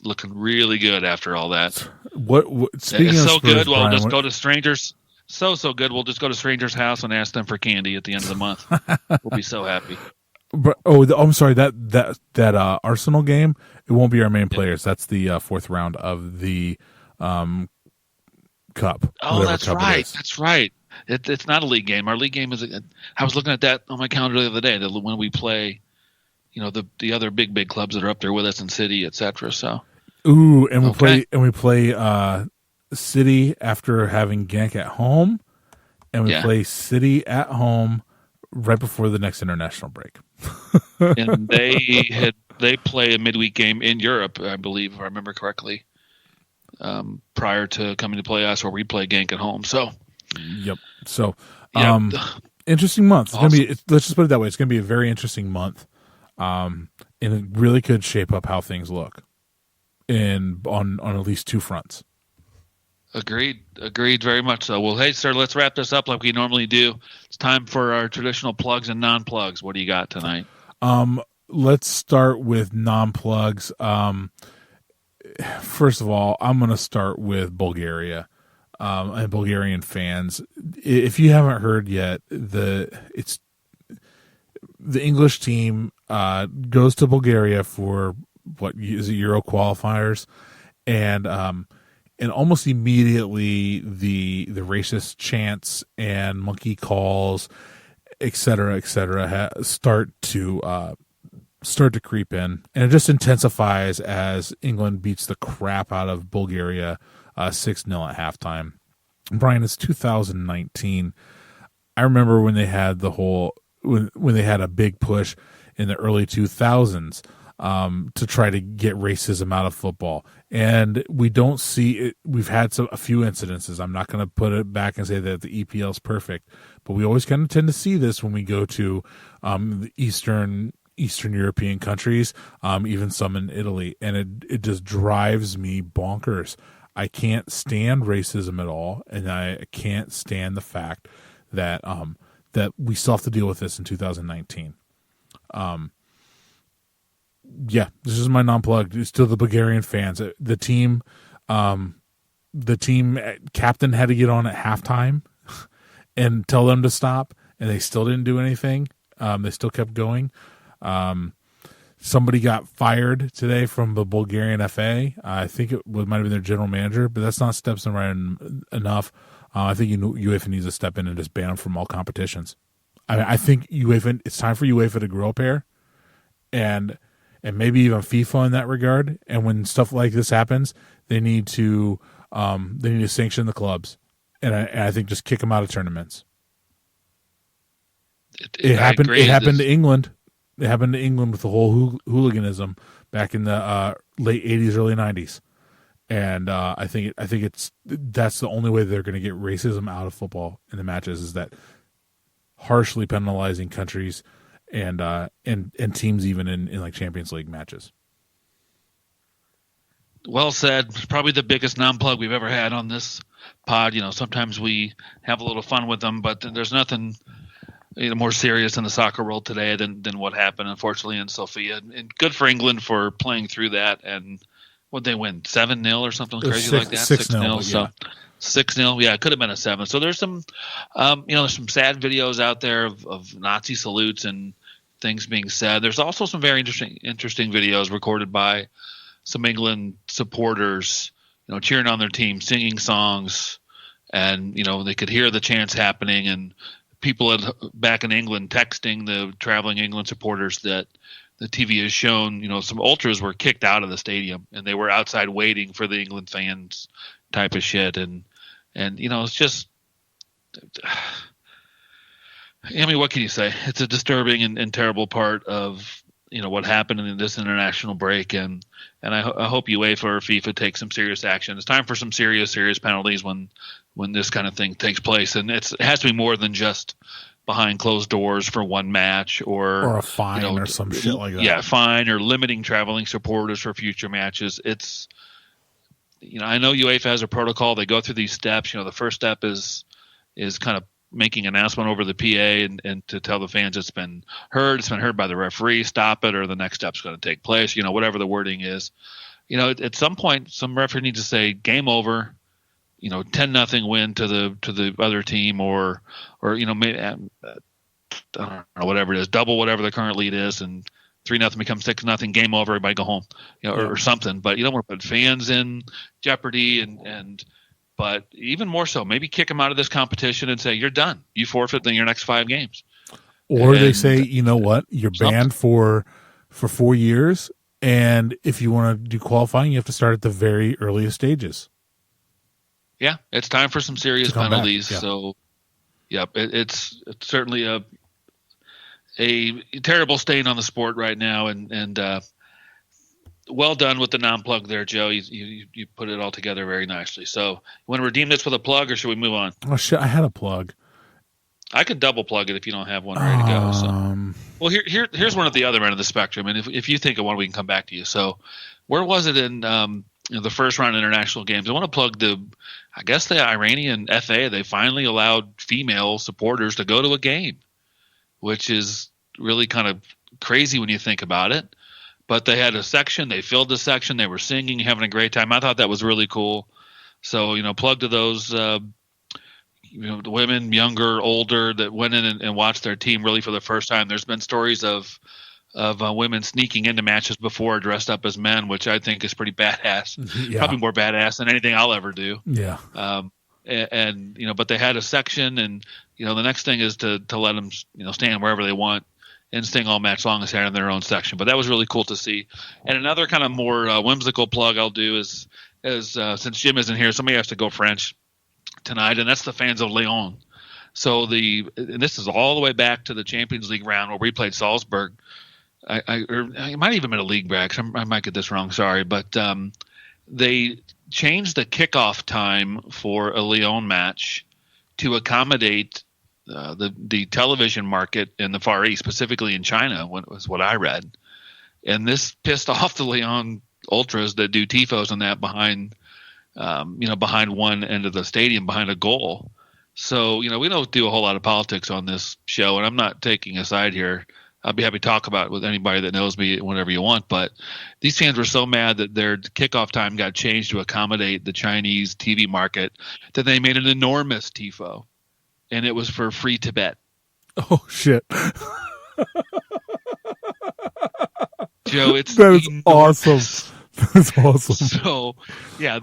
looking really good after all that. Speaking it's of so Spurs, good. Well, Brian, just go to strangers. So good. We'll just go to strangers' house and ask them for candy at the end of the month. We'll be so happy. I'm sorry. That Arsenal game, it won't be our main players. That's the fourth round of the cup. Oh, that's right. That's right. It's not a league game. Our league game is. I was looking at that on my calendar the other day. When we play, the other big clubs that are up there with us in City, etc. So. Ooh, and we play City after having Genk at home, and we play City at home right before the next international break. And they play a midweek game in Europe, I believe, if I remember correctly, prior to coming to play us, where we play Genk at home. So. Yep. So, interesting month. It's awesome. Gonna be. Let's just put it that way. It's going to be a very interesting month, and it really could shape up how things look, on at least 2 fronts. Agreed very much so. Well, hey, sir, let's wrap this up like we normally do. It's time for our traditional plugs and non-plugs. What do you got tonight? Let's start with non-plugs. First of all, I'm going to start with Bulgaria. And Bulgarian fans, if you haven't heard yet, the English team goes to Bulgaria for what is it, Euro qualifiers, and almost immediately the racist chants and monkey calls, et cetera, start to creep in, and it just intensifies as England beats the crap out of Bulgaria 6-0 at halftime. Brian, it's 2019. I remember when they had when they had a big push in the early 2000s to try to get racism out of football, and we don't see it. We've had a few incidences. I'm not going to put it back and say that the EPL is perfect, but we always kind of tend to see this when we go to the Eastern European countries, even some in Italy, and it just drives me bonkers. I can't stand racism at all, and I can't stand the fact that that we still have to deal with this in 2019. Yeah, this is my non-plug. It's to the Bulgarian fans. The team captain had to get on at halftime and tell them to stop, and they still didn't do anything. They still kept going. Somebody got fired today from the Bulgarian FA. I think it might have been their general manager, but that's not steps in right enough. I think UEFA needs to step in and just ban them from all competitions. I think UEFA. It's time for UEFA to grow up here, and maybe even FIFA in that regard. And when stuff like this happens, they need to sanction the clubs, and I think just kick them out of tournaments. It happened to England. It happened to England with the whole hooliganism back in the late 80s, early 90s. And I think that's the only way they're going to get racism out of football in the matches, is that harshly penalizing countries and teams even in like Champions League matches. Well said. It's probably the biggest non-plug we've ever had on this pod. Sometimes we have a little fun with them, but there's nothing more serious in the soccer world today than what happened, unfortunately, in Sofia. And good for England for playing through that. And would they win 7-0 or something crazy like that? 6-0. So 6-0. Yeah, it could have been a 7. So there's some, there's some sad videos out there of Nazi salutes and things being said. There's also some very interesting videos recorded by some England supporters, cheering on their team, singing songs, and they could hear the chants happening, and people back in England texting the traveling England supporters that the TV has shown, some ultras were kicked out of the stadium and they were outside waiting for the England fans type of shit. And it's just, what can you say? It's a disturbing and terrible part of, what happened in this international break. And I hope UEFA or FIFA take some serious action. It's time for some serious penalties when this kind of thing takes place. And it has to be more than just behind closed doors for one match or a fine or some shit like that. Yeah, fine or limiting traveling supporters for future matches. It's, I know UEFA has a protocol. They go through these steps. The first step is kind of making an announcement over the PA and to tell the fans it's been heard. It's been heard by the referee. Stop it, or the next step's going to take place. Whatever the wording is. At some point, some referee needs to say game over. 10-0 win to the other team, or maybe I don't know, whatever it is, double whatever the current lead is, and 3-0 becomes 6-0, game over, everybody go home, or something. But you don't want to put fans in jeopardy, but even more so, maybe kick them out of this competition and say you're done, you forfeit in your next 5 games. Or they say, you're banned for 4 years, and if you want to do qualifying, you have to start at the very earliest stages. Yeah, it's time for some serious penalties. Yeah. So, it's certainly a terrible stain on the sport right now, and well done with the non-plug there, Joe. You put it all together very nicely. So, you want to redeem this with a plug, or should we move on? Oh shit, I had a plug. I could double plug it if you don't have one ready to go. So, well, here's one at the other end of the spectrum, and if you think of one, we can come back to you. So, where was it in the first round of international games? I want to plug the Iranian FA. They finally allowed female supporters to go to a game, which is really kind of crazy when you think about it. But they had a section. They filled the section. They were singing, having a great time. I thought that was really cool. So, plug to those, the women, younger, older, that went in and watched their team really for the first time. There's been stories of women sneaking into matches before dressed up as men, which I think is pretty badass. Yeah. Probably more badass than anything I'll ever do. Yeah. And but they had a section, and the next thing is to let them stand wherever they want and sing all match long as they had in their own section. But that was really cool to see. And another kind of more whimsical plug I'll do is since Jim isn't here, somebody has to go French tonight, and that's the fans of Lyon. So and this is all the way back to the Champions League round where we played Salzberg. It might even been a league break. I might get this wrong. Sorry, but they changed the kickoff time for a Lyon match to accommodate the television market in the Far East, specifically in China, was what I read. And this pissed off the Lyon ultras that do tifos and that behind one end of the stadium, behind a goal. So, we don't do a whole lot of politics on this show, and I'm not taking a side here. I'll be happy to talk about it with anybody that knows me whenever you want. But these fans were so mad that their kickoff time got changed to accommodate the Chinese TV market that they made an enormous tifo, and it was for free Tibet. Oh, shit. Joe, it's that is awesome. That's awesome. So, yeah,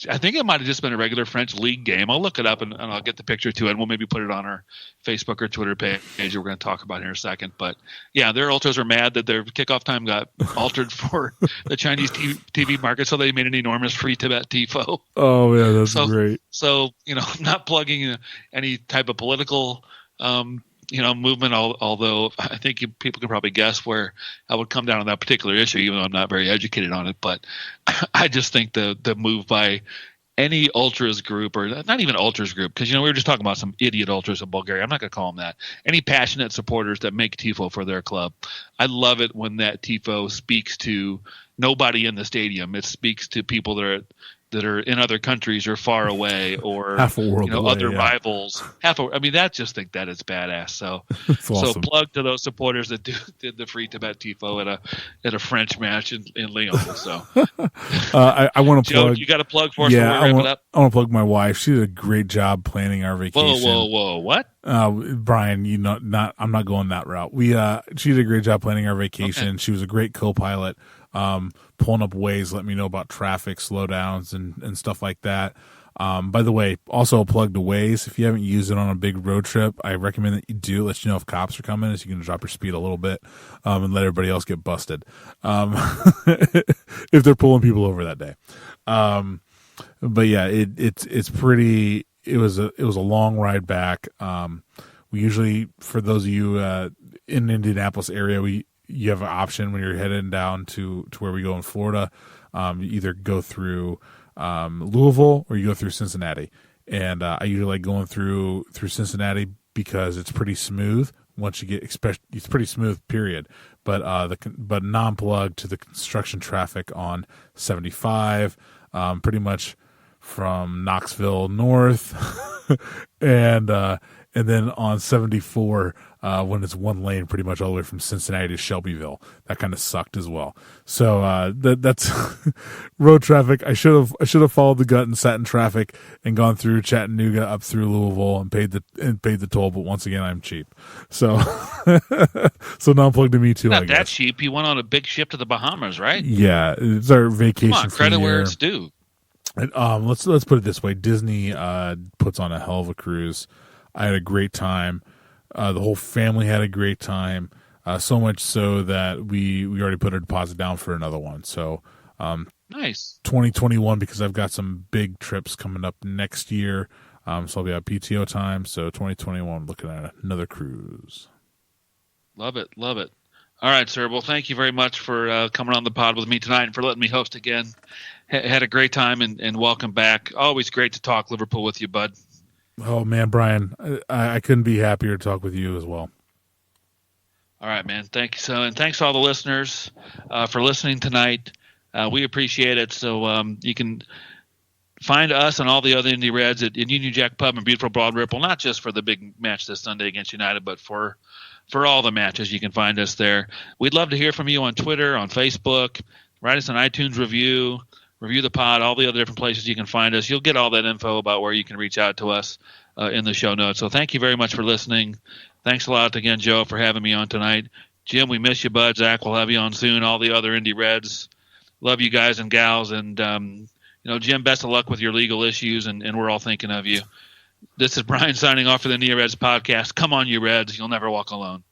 I think it might have just been a regular French league game. I'll look it up and I'll get the picture to it, and we'll maybe put it on our Facebook or Twitter page we're going to talk about here in a second. But, yeah, their ultras are mad that their kickoff time got altered for the Chinese TV market, so they made an enormous free Tibet tifo. Oh, yeah, that's great. So, I'm not plugging any type of political movement, although I think people can probably guess where I would come down on that particular issue, even though I'm not very educated on it. But I just think the move by any ultras group, or not even ultras group, because, we were just talking about some idiot ultras in Bulgaria. I'm not going to call them that. Any passionate supporters that make tifo for their club. I love it when that tifo speaks to nobody in the stadium. It speaks to people that are in other countries or far away, or half a world away, other rivals. Just think that is badass. So, awesome. So plug to those supporters that did the free Tibet tifo at a French match in Lyon. So, I want to Joe, plug. you got to plug for us. Yeah, I want to plug my wife. She did a great job planning our vacation. Whoa! What? Brian, I'm not going that route. She did a great job planning our vacation. Okay. She was a great co-pilot. Pulling up ways, let me know about traffic slowdowns and stuff like that. By the way, also a plug to Waze. If you haven't used it on a big road trip, I recommend that you do. Let you know if cops are coming, so you can drop your speed a little bit, and let everybody else get busted. If they're pulling people over that day. But yeah, it's pretty. It was a long ride back. We usually, for those of you in the Indianapolis area, you have an option when you're heading down to where we go in Florida. You either go through Louisville or you go through Cincinnati. And I usually like going through Cincinnati because it's pretty smooth. Once you get, it's pretty smooth, period. But non-plug to the construction traffic on 75, pretty much from Knoxville north, and then on 74 when it's one lane, pretty much all the way from Cincinnati to Shelbyville. That kind of sucked as well. So that's road traffic. I should have followed the gut and sat in traffic and gone through Chattanooga up through Louisville and paid the toll. But once again, I'm cheap. So so non-plug to me too. Not I that guess. cheap. You went on a big ship to the Bahamas, right? Yeah, it's our vacation. Come on, credit where it's due. And, let's put it this way: Disney puts on a hell of a cruise. I had a great time. The whole family had a great time. So much so that we already put a deposit down for another one. So nice 2021, because I've got some big trips coming up next year. So I'll be at PTO time. So 2021, looking at another cruise. Love it. All right, sir. Well, thank you very much for coming on the pod with me tonight and for letting me host again. Had a great time and welcome back. Always great to talk Liverpool with you, bud. Oh, man, Brian, I couldn't be happier to talk with you as well. All right, man. Thank you. So, and thanks to all the listeners for listening tonight. We appreciate it. So you can find us and all the other Indy Reds at Union Jack Pub in beautiful Broad Ripple, not just for the big match this Sunday against United, but for all the matches. You can find us there. We'd love to hear from you on Twitter, on Facebook. Write us an iTunes review the pod, all the other different places you can find us. You'll get all that info about where you can reach out to us in the show notes. So thank you very much for listening. Thanks a lot again, Joe, for having me on tonight. Jim, we miss you, bud. Zach, we'll have you on soon. All the other Indy Reds. Love you guys and gals. And, Jim, best of luck with your legal issues, and we're all thinking of you. This is Brian signing off for the Indy Reds podcast. Come on, you Reds. You'll never walk alone.